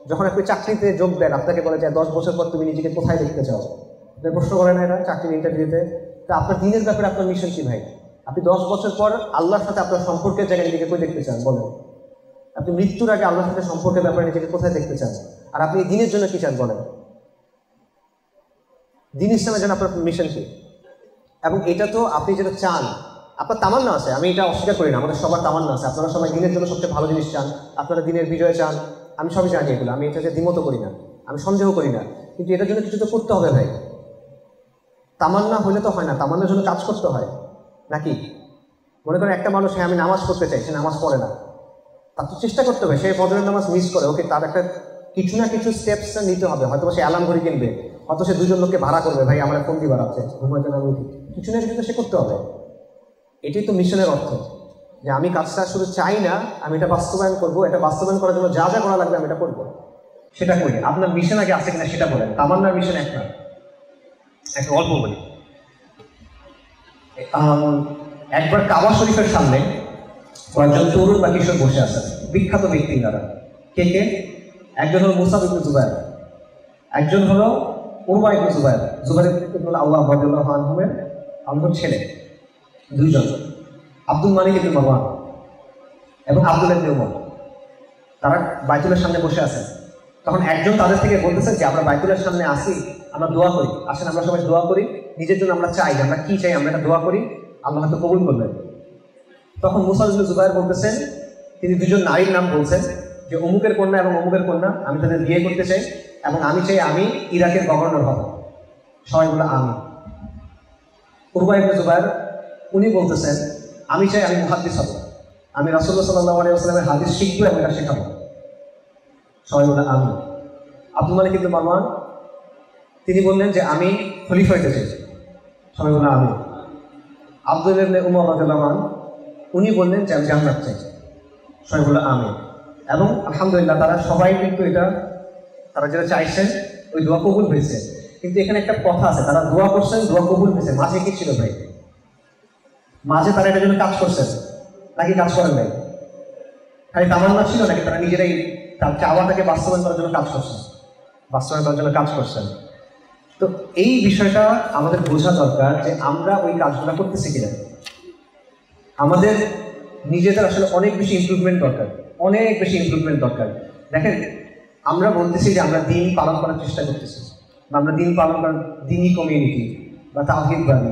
যখন আপনি চাকরিতে যোগ দেন, আপনাকে বলে যে 10 বছর পর তুমি নিজেকে কোথায় দেখতে চাও? আপনি প্রশ্ন করেন না এটা চাকরির ইন্টারভিউতে? তা আপনার দিনের ব্যাপারে আপনার মিশন কি ভাই? আপনি 10 বছর পর আল্লাহর সাথে আপনার সম্পর্কের জায়গায় নিজেকে কই দেখতে চান বলেন? আপনি মৃত্যুর আগে আল্লাহর সাথে সম্পর্কের ব্যাপারে নিজেকে কোথায় দেখতে চান? আর আপনি দিনের জন্য কি চান বলেন? দিন ইসলামের জন্য আপনার মিশন কি? এবং এটা তো আপনি যেটা চান, আপনার তামান্না আছে, আমি এটা অস্বীকার করি না, আমাদের সবার তামান্না আছে। আপনারা সবাই দিনের জন্য সবচেয়ে ভালো জিনিস চান, আপনারা দিনের বিজয় চান, আমি সবই জানি এগুলো, আমি এটাকে দ্বিমত করি না, আমি সন্দেহ করি না। কিন্তু এটার জন্য কিছু তো করতে হবে ভাই। তামান্না হলে তো হয় না, তামান্নার জন্য কাজ করতে হয় নাকি? মনে করেন একটা মানুষ, হ্যাঁ আমি নামাজ পড়তে চাই, সে নামাজ পড়ে না, তার তো চেষ্টা করতে হবে। সে ফজরের নামাজ মিস করে, ওকে তার একটা কিছু না কিছু স্টেপস নিতে হবে। হয়তো সে অ্যালার্ম ঘড়ি কিনবে, হয়তো সে 2 জন লোককে ভাড়া করবে, ভাই আমার ফোন দিয়ে বাড়াচ্ছে ঘুমার জন্য, আমি কিছু না কিছু সে করতে হবে। এটাই তো মিশনের অর্থ, যে আমি কাজটা শুধু চাই না, আমি এটা বাস্তবায়ন করবো, এটা বাস্তবায়ন করার জন্য যা যা করা লাগবে আমি এটা করবো, সেটা করি। আপনার মিশন আগে আছে কিনা সেটা বলেন। তামান্নার মিশন একটা গল্প বলি। একবার কাবা শরীফের সামনে কয়েকজন তরুণ বা কিশোর বসে আছেন, বিখ্যাত ব্যক্তি তারা। কে কে? একজন হলো মুসাব ইবনে জুবায়ের, একজন হলো উরওয়া ইবনে জুবায়ের, জুবায়ের ইবনে আওয়াম রাদিয়াল্লাহু আনহুমের আনহুর ছেলে। 2 জন, আব্দুল মালিক ইবনে মারওয়ান এবং আব্দুল ইবনে উমর। তারা বাইতুলের সামনে বসে আছেন। তখন একজন তাদের থেকে বলতেছেন যে আমরা বাইতুলের সামনে আসি, আমরা দোয়া করি, আসেন আমরা সবাই দোয়া করি, নিজের জন্য আমরা চাই, আমরা কি চাই আমরা এটা দোয়া করি, আল্লাহ হয়তো কবুল করবেন। তখন মুসাব ইবনে জুবায়ের বলতেছেন, তিনি 2 জন নারীর নাম বলছেন যে অমুকের কন্যা এবং অমুকের কন্যা, আমি তাদের বিয়ে করতে চাই এবং আমি চাই আমি ইরাকের গভর্নর হব। সবাই বলে আমি। উরওয়া ইবনে জুবায়ের উনি বলতেছেন, আমি চাই আমি মুহাদ্দিস হব, আমি রাসূলুল্লাহ সাল্লাল্লাহু আলাইহি ওয়াসাল্লামের হাদিস শিখবো এবং এটা শেখাবো। সবাই বলে আমি। আব্দুল মালিক ইবনে মারওয়ান তিনি বললেন যে আমি খলিফা হইতে চাই, সবাই বলে আমি। আব্দুল ইবনে উমর রাদিয়াল্লাহু আনহু উনি বললেন যে আমি জান্নাত চাই, সবাই বলে আমি। এবং আলহামদুলিল্লাহ তারা সবাই কিন্তু তারা যেটা চাইছেন ওই দোয়া কবুল হয়েছে। কিন্তু এখানে একটা কথা আছে, তারা দোয়া করছেন, দোয়া কবুল হয়েছে, মাঝে কি ছিল ভাই? মাঝে তারা এটার জন্য কাজ করছেন নাকি কাজ করেন নাই? খালি তামান্না ছিল নাকি তারা নিজেরাই তার চাওয়াটাকে বাস্তবায়ন করার জন্য কাজ করছেন? বাস্তবায়ন করার জন্য কাজ করছেন। তো এই বিষয়টা আমাদের বোঝা দরকার যে আমরা ওই কাজগুলো করতেছি কিনা। আমাদের নিজেদের আসলে অনেক বেশি ইমপ্রুভমেন্ট দরকার, অনেক বেশি ইমপ্রুভমেন্ট দরকার। দেখেন, আমরা বলতেছি যে আমরা দিন পালন করার চেষ্টা করতেছি, বা আমরা দিন পালন করার দিনই কমিউনিটি বা তাওহীদবাদী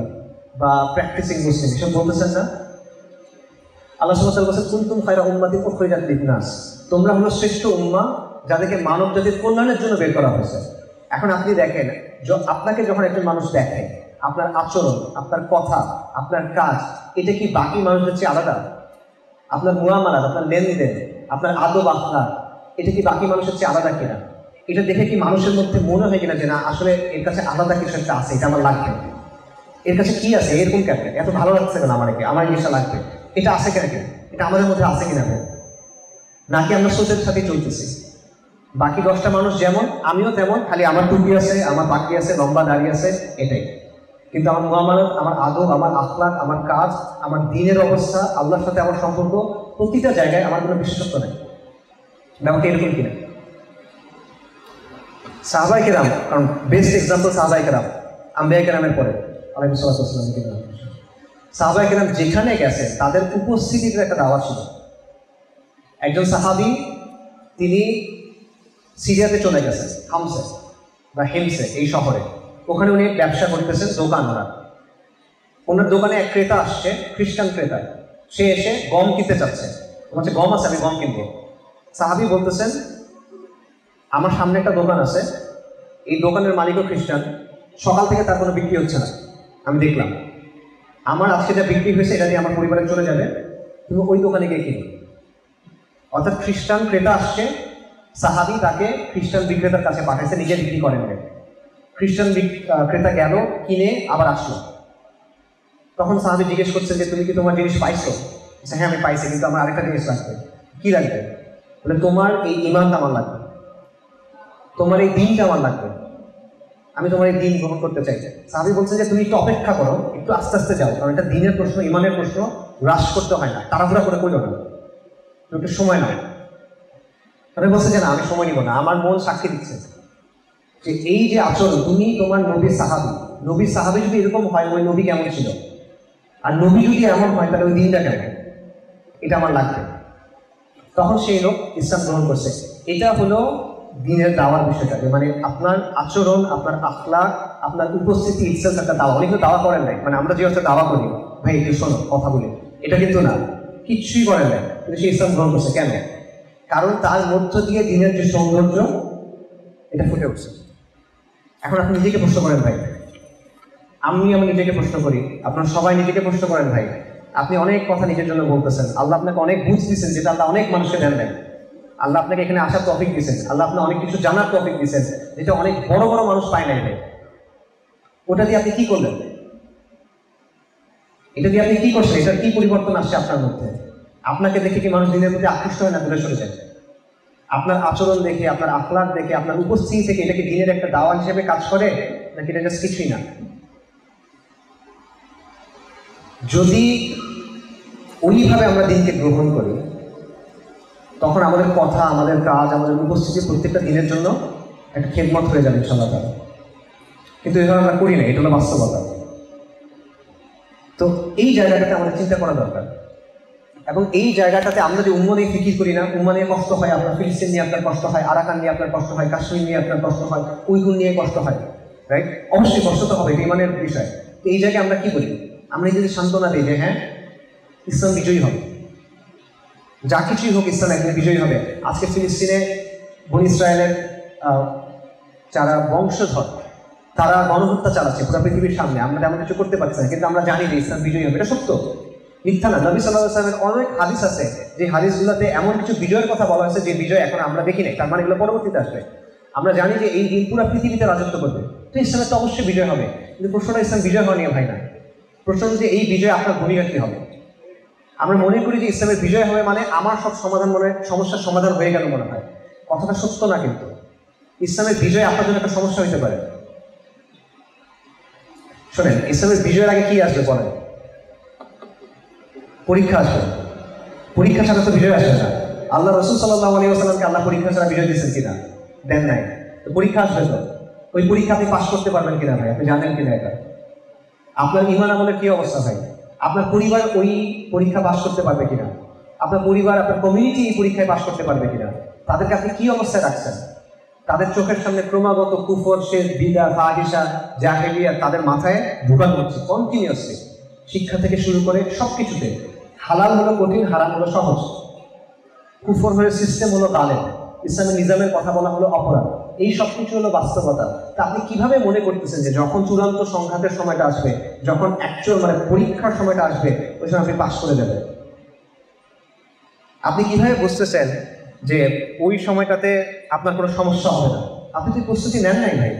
বা প্র্যাকটিসিং মুসলিম, এসব বলতেছেন না? আল্লাহ সুবহানাহু ওয়া তাআলা বলেছেন, কুনতুম খায়রা উম্মাতিন উখরিজাত লিন-নাস, তোমরা হলো শ্রেষ্ঠ উম্মাহ যাদেরকে মানব জাতির কল্যাণের জন্য বের করা হয়েছে। এখন আপনি দেখেন, আপনাকে যখন একজন মানুষ দেখে, আপনার আচরণ, আপনার কথা, আপনার কাজ, এটা কি বাকি মানুষদের চেয়ে আলাদা? আপনার মুআমালাত, আপনার লেনদেন, আপনার আদব আখলাক, এটা কি বাকি মানুষের চেয়ে আলাদা কিনা? এটা দেখে কি মানুষের মধ্যে মনে হয় কিনা যে না আসলে এর কাছে আলাদা কিছু একটা আছে, এটা আমার লাগবে, এর কাছে কি আছে, এরকম কেন, এত ভালো লাগছে কেন আমার জিনিসটা লাগবে, এটা আছে কেন, এটা আমাদের মধ্যে আছে কিনা? নাকি আমরা সোচের সাথে চলতেছি? বাকি 10টা মানুষ যেমন আমিও তেমন, খালি আমার টুপি আছে, আমার বাকি আছে, লম্বা দাড়ি আছে, এটাই। কিন্তু আমার মুআমালাত, আমার আদব, আমার আখলাক, আমার কাজ, আমার দিনের অবস্থা, আল্লাহর সাথে আমার সম্পর্ক, প্রতিটা জায়গায় আমার কোনো বিশেষত্ব নেই। ব্যাপারটা এরকম কিনা? সাহাবায়ে কেরাম, কারণ বেস্ট এক্সাম্পল সাহাবায়ে কেরাম, আম্বিয়া কেরামের পরে আলাইহিস সালাতু ওয়াস সালাম, সাহাবায়ে কেরাম যেখানে গেছে তাদের উপস্থিতির একটা দাওয়া ছিল। একজন সাহাবী তিনি সিরিয়াতে চলে গেছেন, হামসে বা হিমসে এই শহরে, ওখানে উনি ব্যবসা করতেছেন, দোকান ওনার দোকানে এক ক্রেতা আসছে, খ্রিস্টান ক্রেতা, সে এসে গম কিনতে চাচ্ছে, বলছে গম আছে আমি গম কিনবো। সাহাবী বলতেছেন, আমার সামনে একটা দোকান আছে, এই দোকানের মালিকও খ্রিস্টান, সকাল থেকে তার কোনো বিক্রি হচ্ছে না, আমি দেখলাম, আমার আজকে যা বিক্রি হয়েছে এটা দিয়ে আমার পরিবারে চলে যাবে, তুমি ওই দোকানে গিয়ে কিনো। অর্থাৎ খ্রিস্টান ক্রেতা আসছে, সাহাবী তাকে খ্রিস্টান বিক্রেতার কাছে পাঠাইছে, নিজে বিক্রি করেন। খ্রিস্টান ক্রেতা গেল, কিনে আবার আসলো। তখন সাহাবী জিজ্ঞেস করছেন যে তুমি কি তোমার জিনিস পাইছো? হ্যাঁ আমি পাইছি, কিন্তু আমার আরেকটা জিনিস লাগবে। কি লাগবে? বলে তোমার এই ইমানটা আমার লাগবে, তোমার এই দিনটা আমার লাগবে, আমি তোমার এই দিন গ্রহণ করতে চাই। সাহাবী বলছেন যে তুমি একটু অপেক্ষা করো, একটু আস্তে আস্তে যাও, কারণ এটা দিনের প্রশ্ন, ইমানের প্রশ্ন, রাশ করতে হয় না, তাড়াহুড়া করে করো না, তুমি একটু সময় নাও। তাহলে বলছে যে না আমি সময় নিব না, আমার মন সাক্ষী দিচ্ছে যে এই যে আচরণ, তুমি তোমার নবীর সাহাবী, নবীর সাহাবী যদি এরকম হয়, ওই নবী কেমন ছিল, আর নবী যদি এমন হয় তাহলে ওই দিনটা কেমন, এটা আমার লাগবে। তখন সেই লোক ইসলাম গ্রহণ করছে। এটা হলো দিনের দাওয়ার বিষয়টা, যে মানে আপনার আচরণ, আপনার আখলাক, আপনার উপস্থিতি ইটসেলফ একটা দাওয়া। অনেকে দাওয়া করেন নাই, মানে আমরা যে হচ্ছে দাওয়া করি ভাই একটু শোনো কথা বলি, এটা কিন্তু না, কিচ্ছুই করেন নাই, কিন্তু সে ইসলাম গ্রহণ করছে। কেন? কারণ তার মধ্য দিয়ে দিনের যে সৌন্দর্য এটা ফুটে উঠছে। এখন আপনি নিজেকে প্রশ্ন করেন ভাই, আমি নিজেকে প্রশ্ন করি, আপনারা সবাই নিজেকে প্রশ্ন করেন ভাই, আপনি অনেক কথা নিজের জন্য বলতেছেন, আল্লাহ আপনাকে অনেক বুঝ দিচ্ছেন, যেটা আল্লাহ অনেক মানুষকে দেন নাই। আল্লাহ আপনাকে এখানে আসার তৌফিক দিচ্ছেন, আল্লাহ আপনার অনেক কিছু জানার তৌফিক দিচ্ছেন, যেটা অনেক বড় বড় মানুষ পায় নাই ভাই। ওটা দিয়ে আপনি কি করলেন? এটা দিয়ে আপনি কি করছেন? এটার কি পরিবর্তন আসছে আপনার মধ্যে? আপনাকে দেখে কি মানুষ দিনের প্রতি আকৃষ্ট হয় না দূরে সরে যায়? আপনার আচরণ দেখে, আপনার আখলাক দেখে, আপনার উপস্থিতি থেকে এটাকে দিনের একটা দাওয়া হিসেবে কাজ করে, নাকি এটা জাস্ট কিছুই না? যদি ওইভাবে আমরা দিনকে গ্রহণ করি, তখন আমাদের কথা, আমাদের কাজ, আমাদের উপস্থিতি প্রত্যেকটা দিনের জন্য একটা খেদমত হয়ে যাবে ইনশাআল্লাহ। কিন্তু এভাবে আমরা করি না, এটা হলো বাস্তবতা। তো এই জায়গাটাতে আমাদের চিন্তা করা দরকার, এবং এই জায়গাটাতে আমরা যে উম্মা নিয়ে ফিকির করি না, উম্মা নিয়ে কষ্ট হয়, আপনার ফিলিস্তিন নিয়ে আপনার কষ্ট হয়, আরাকান নিয়ে আপনার কষ্ট হয়, কাশ্মীর নিয়ে আপনার কষ্ট হয়, উইগুর নিয়ে কষ্ট হয়, রাইট? অবশ্যই কষ্ট তো হবে, ইমানের বিষয়। তো এই জায়গায় আমরা কি করি? আমরা যদি সান্ত্বনা দিই যে হ্যাঁ ইসলাম বিজয়ী হবে, যা কিছুই হোক ইসলাম একদিন বিজয়ী হবে। আজকে ফিলিস্তিনে বনি ইসরায়েলের যারা বংশধর, তারা গণহত্যা চালাচ্ছে পুরো পৃথিবীর সামনে, আমরা তেমন কিছু করতে পারছি না, কিন্তু আমরা জানি যে ইসলাম বিজয়ী হবে। এটা সত্য, মিথ্যা না। নবী সাল্লাল্লাহু আলাইহি ওয়াসাল্লামের অনেক হাদিস আছে, যে হাদিসগুলোতে এমন কিছু বিজয়ের কথা বলা হয়েছে যে বিজয় এখন আমরা দেখি নাই, তার মানে এগুলো পরবর্তীতে আসবে। আমরা জানি যে এই দিন পুরো পৃথিবীতে রাজত্ব করবে, তো ইসলামের তো অবশ্যই বিজয় হবে। কিন্তু প্রশ্নটা ইসলাম বিজয় হওয়া নিয়ে ভাই না, প্রশ্ন যে এই বিজয় আপনার ভূমিকা কি হবে। আমরা মনে করি যে ইসলামের বিজয় হবে মানে আমার সব সমাধান, মনে সমস্যার সমাধান হয়ে গেল মনে হয়। কথাটা সত্য না, কিন্তু ইসলামের বিজয় আপনার জন্য একটা সমস্যা হতে পারে। শোনেন, ইসলামের বিজয়ের আগে কি আসবে বলেন? পরীক্ষা আসবে। পরীক্ষা ছাড়া তো বিজয় আসবে না। আল্লাহ রাসূল সাল্লাল্লাহু আলাইহি ওয়াসাল্লামকে আল্লাহ পরীক্ষা ছাড়া বিজয় দিয়েছেন কিনা? দেন নাই। তো পরীক্ষা আসবে তো, ওই পরীক্ষা আপনি পাস করতে পারবেন কিনা ভাই? আপনি জানেন কিনা এটা? আপনার ঈমান আমলের কি অবস্থা ভাই? আপনার পরিবার ওই পরীক্ষা পাস করতে পারবে কিনা? আপনার পরিবার, আপনার কমিউনিটি এই পরীক্ষায় পাস করতে পারবে কিনা? তাদেরকে আপনি কি অবস্থায় রাখছেন? তাদের চোখের সামনে ক্রমাগত কুফর, শিরক, বিদআত, ফাহিশা, জাহেলিয়াত তাদের মাথায় ঢুকানো হচ্ছে কন্টিনিউয়াসলি। শিক্ষা থেকে শুরু করে সবকিছুতে হালাল হলো কঠিন, হারাম হলো সহজ, কুফর হলো সিস্টেম, হলো গালে, ইসলামের নিজামের কথা বলা হলো অপরাধ। এই সব কিছু হলো বাস্তবতা। তা আপনি কিভাবে মনে করতেছেন যে যখন চূড়ান্ত সংঘাতের সময়টা আসবে, যখন অ্যাকচুয়াল মানে পরীক্ষার সময়টা আসবে, ওই সময় আপনি পাস করে দেবেন? আপনি কিভাবে বুঝতেছেন যে ওই সময়টাতে আপনার কোনো সমস্যা হবে না? আপনি তো প্রস্তুতি নেন নাই ভাই।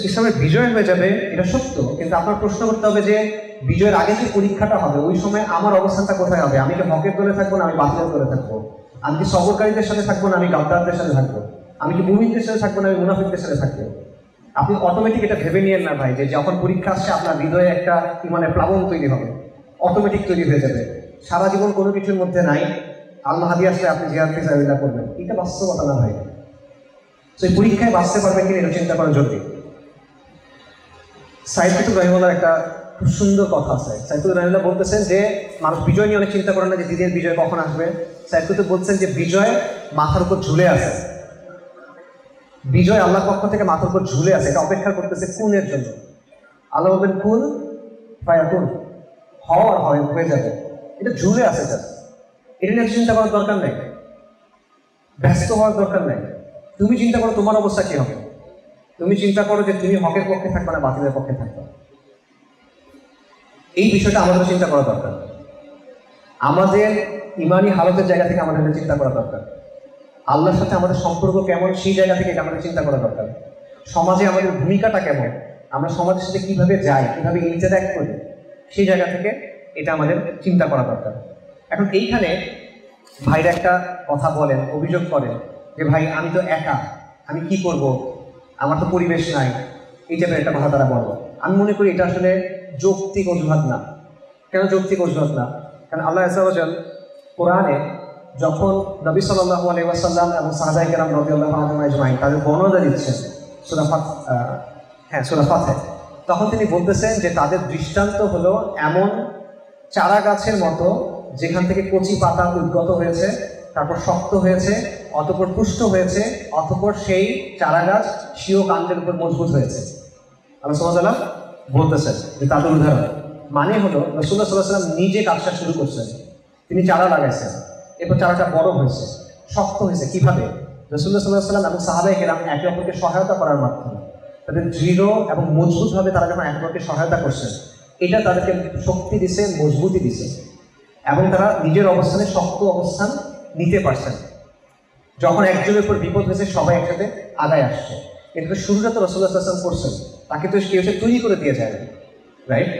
ইসলামের বিজয় হয়ে যাবে এটা সত্য, কিন্তু আপনার প্রশ্ন করতে হবে যে বিজয়ের আগে যে পরীক্ষাটা হবে, ওই সময় আমার অবস্থানটা কোথায় হবে? আমি কি হকের দলে থাকবো না আমি বাতিলের দলে থাকবো? আমি কি সবরকারীদের সাথে থাকবো না আমি গাদ্দারদের সাথে থাকবো? আমি কি মুমিনদের সাথে থাকবো না আমি মুনাফিকদের সাথে থাকবো? আপনি অটোমেটিক এটা ভেবে নিয়েন না ভাই যে যখন পরীক্ষা আসছে আপনার হৃদয়ে একটা মানে প্লাবন তৈরি হবে, অটোমেটিক তৈরি হয়ে যাবে। সারা জীবন কোনো কিছুর মধ্যে নাই, আল্লাহ হাদি আসলে আপনি জিহাদ ফিসাবিল্লাহ করবেন, এটা বাস্তবতা না ভাই। তো এই পরীক্ষায় বাঁচতে পারবেন কিনা এটা চিন্তা করা জরুরি। সাইদ কুতুব রাহিমাহুল্লাহর একটা খুব সুন্দর কথা আছে। সাইদ কুতুব রাহিমাহুল্লাহ বলতেছেন যে মানুষ বিজয় নিয়ে অনেক চিন্তা করে না যে দিনের বিজয় কখন আসবে। সাইদ কুতুব বলছেন যে বিজয় মাথার উপর ঝুলে আছে, বিজয় আল্লাহর পক্ষ থেকে মাথার উপর ঝুলে আছে, এটা অপেক্ষা করতেছে কুনের জন্য। আল্লাহ বলবেন কুন ফায়াকুন, হওয়ার হয়ে যাবে, এটা ঝুলে আছে। এটা নিয়ে চিন্তা করার দরকার নেই, ব্যস্ত হওয়ার দরকার নেই। তুমি চিন্তা করো তোমার অবস্থা কি হবে, তুমি চিন্তা করো যে তুমি হকের পক্ষে থাকবে না বাতিলের পক্ষে থাকবে। এই বিষয়টা আমাদের চিন্তা করা দরকার। আমাদের ইমানি হালতের জায়গা থেকে আমাদের চিন্তা করা দরকার। আল্লাহর সাথে আমাদের সম্পর্ক কেমন সেই জায়গা থেকে আমাদের চিন্তা করা দরকার। সমাজে আমাদের ভূমিকাটা কেমন, আমরা সমাজের সাথে কিভাবে যাই, কিভাবে ইন্টারঅ্যাক্ট করি, সেই জায়গা থেকে এটা আমাদের চিন্তা করা দরকার। এখন এইখানে ভাইরা একটা কথা বলেন, অভিযোগ করেন যে ভাই আমি তো একা, আমি কি করব, আমার তো পরিবেশ নাই, এই টাইপের একটা কথা তারা বলবো। আমি মনে করি এটা আসলে যৌক্তিক অজুহাত না। কেন যৌক্তিক অজুহাত না? কারণ আল্লাহ আযজা ওয়া জাল কোরআনে যখন নবী সাল্লাল্লাহু আলাইহি ওয়াসাল্লাম এবং সাহাবায়ে কেরাম রাদিয়াল্লাহু আনহুম আজমাইন তাদের বর্ণনা দিচ্ছেন সূরা ফাতহ, তখন তিনি বলতেছেন যে তাদের দৃষ্টান্ত হলো এমন চারা গাছের মতো যেখান থেকে কচি পাতা উদ্গত হয়েছে, তারপর শক্ত হয়েছে, অতঃপর পুষ্ট হয়েছে, অতঃপর সেই চারা গাছ স্বীয় কাণ্ডের উপর মজবুত হয়েছে। আল্লাহ সুবহানাহু ওয়া তাআলা বলতেছেন যে তাদের উদাহরণ মানে হলো রাসূলুল্লাহ সাল্লাল্লাহু আলাইহি ওয়াসাল্লাম নিজে কাজটা শুরু করছেন, তিনি চারা লাগাইছেন, এরপর চারাটা বড় হয়েছে, শক্ত হয়েছে। কিভাবে? রাসূলুল্লাহ সাল্লাল্লাহু আলাইহি ওয়াসাল্লাম এবং সাহাবায়ে কেরাম একে অপরকে সহায়তা করার মাধ্যমে, তাদের দৃঢ় এবং মজবুতভাবে তারা যখন একে অপরকে সহায়তা করছেন, এটা তাদেরকে শক্তি দিছে, মজবুতি দিছে, এবং তারা নিজের অবস্থানে শক্ত অবস্থান নিতে পারছেন। যখন একজনের উপর বিপদ হয়েছে সবাই একসাথে আগায় আসছে। এটা শুরুটা তো রাসূলুল্লাহ সাল্লাল্লাহু আলাইহি ওয়াসাল্লাম করছেন, তাকে তো কেউ তৈরি করে দিয়ে যায় না, রাইট?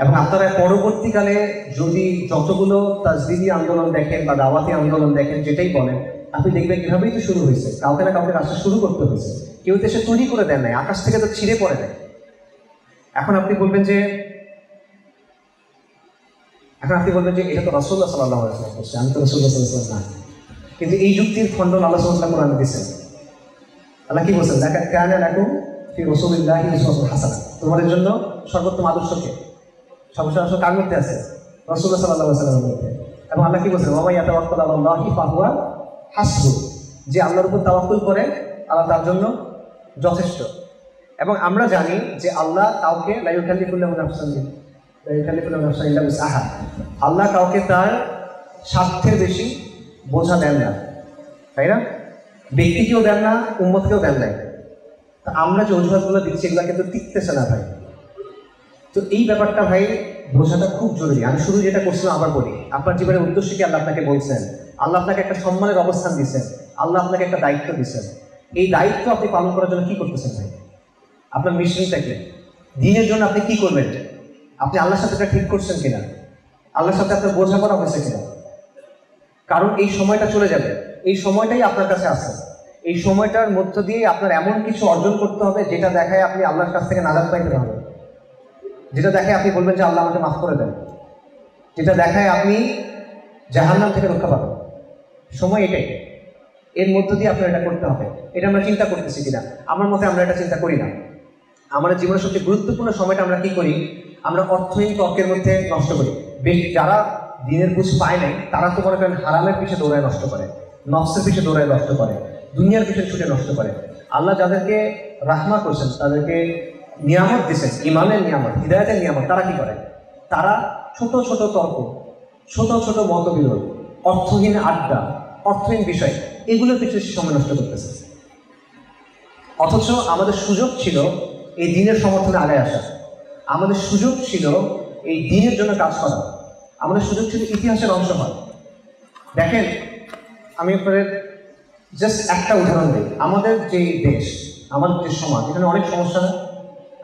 এবং আপনারা পরবর্তীকালে যদি যতগুলো তাজদিদি আন্দোলন দেখেন বা দাওয়াতি আন্দোলন দেখেন, যেটাই বলেন, আপনি দেখবেন এভাবেই তো শুরু হয়েছে। কাউকে না কাউকে কাজটা শুরু করতে হয়েছে, কেউ তো এসে তৈরি করে দেন নাই, আকাশ থেকে তো ছিঁড়ে পড়ে দেয়। এখন আপনি বলবেন যে এটা তো রাসূলুল্লাহ সাল্লাল্লাহু আলাইহি ওয়াসাল্লাম করছে, আমি তো রাসূলুল্লাহ সাল্লাল্লাহু আলাইহি ওয়াসাল্লাম না। কিন্তু এই যুক্তির খণ্ডন আল্লাহ সুবহানাহু ওয়া তাআলা কোরআনে দিয়েছেন। আল্লাহ কি বলছেন? লাকাদ কানা লাকুম ফি রাসূলিল্লাহি উসওয়াতুন হাসানাহ, তোমাদের জন্য সর্বোত্তম আদর্শকে সর্বশ্রেষ্ঠ কার মধ্যে আছে? রাসূলুল্লাহ সাল্লাল্লাহু আলাইহি ওয়াসাল্লামের মধ্যে। এবং আল্লাহ কি বলছেন? ওয়া মান ইয়াতাওয়াক্কাল আলাল্লাহি ফাহুয়া হাসবুহ, যে আল্লাহর উপর তাওয়াক্কুল করে আল্লাহ তার জন্য যথেষ্ট। এবং আমরা জানি যে আল্লাহ কাউকে লা ইউকাল্লিফুল্লাহু নাফসান ইল্লা উসআহা, আল্লাহ কাউকে তার স্বার্থের বেশি বোঝা দেন না, তাই না? ব্যক্তিকেও দেন না, উম্মতকেও দেন নাই। তা আমরা যে অজুহাতগুলো দিচ্ছি এগুলো কিন্তু টিকতেছে না ভাই। তো এই ব্যাপারটা ভাই বোঝাটা খুব জরুরি। আমি শুরু যেটা করছিলাম আবার বলি, আপনার জীবনের উদ্দেশ্য কি আল্লাহ আপনাকে বলছেন, আল্লাহ আপনাকে একটা সম্মানের অবস্থান দিচ্ছেন, আল্লাহ আপনাকে একটা দায়িত্ব দিচ্ছেন। এই দায়িত্ব আপনি পালন করার জন্য কি করতেছেন ভাই? আপনার মিশনটা কি? দিনের জন্য আপনি কি করবেন? আপনি আল্লাহর সাথে এটা ঠিক করছেন কিনা? আল্লাহর সাথে আপনার বোঝাপড়া হয়েছে কিনা? কারণ এই সময়টা চলে যাবে, এই সময়টাই আপনার কাছে আছে। এই সময়টার মধ্য দিয়ে আপনার এমন কিছু অর্জন করতে হবে যেটা দেখায় আপনি আল্লাহর কাছ থেকে নাজাত পাইতে হবে, যেটা দেখায় আপনি বলবেন যে আল্লাহ আমাকে মাফ করে দেন, যেটা দেখায় আপনি জাহান্নাম থেকে রক্ষা পাবেন। সময় এটাই, এর মধ্য দিয়ে আপনার এটা করতে হবে। এটা আমরা চিন্তা করতেছি কিনা? আমার মতে আমরা এটা চিন্তা করি না। আমাদের জীবনের সবচেয়ে গুরুত্বপূর্ণ সময়টা আমরা কি করি? আমরা অর্থহীন তর্কের মধ্যে নষ্ট করি। যারা দিনের বুঝ পায় নাই তারা তো মনে করেন হারামের পিছে দৌড়ায় নষ্ট করে, নফসের পিছে দৌড়ায় নষ্ট করে, দুনিয়ার পিছনে ছুটে নষ্ট করে। আল্লাহ যাদেরকে রাহমা করছেন, তাদেরকে নিয়ামত দিচ্ছেন, ইমানের নিয়ামত, হিদায়াতের নিয়ামত, তারা কি করে? তারা ছোট ছোট তর্ক, ছোট ছোট মতবিরোধ, অর্থহীন আড্ডা, অর্থহীন বিষয়, এগুলোর পিছনে সময় নষ্ট করতেছে। অথচ আমাদের সুযোগ ছিল এই দিনের সমর্থনে আগায় আসা, আমাদের সুযোগ ছিল এই দিনের জন্য কাজ করা, আমাদের সুযোগ ছিল ইতিহাসের অংশ হওয়া। দেখেন, আমি আপনাদের জাস্ট একটা উদাহরণ দিই। আমাদের যে দেশ, আমাদের যে সমাজ, এখানে অনেক সমস্যা না?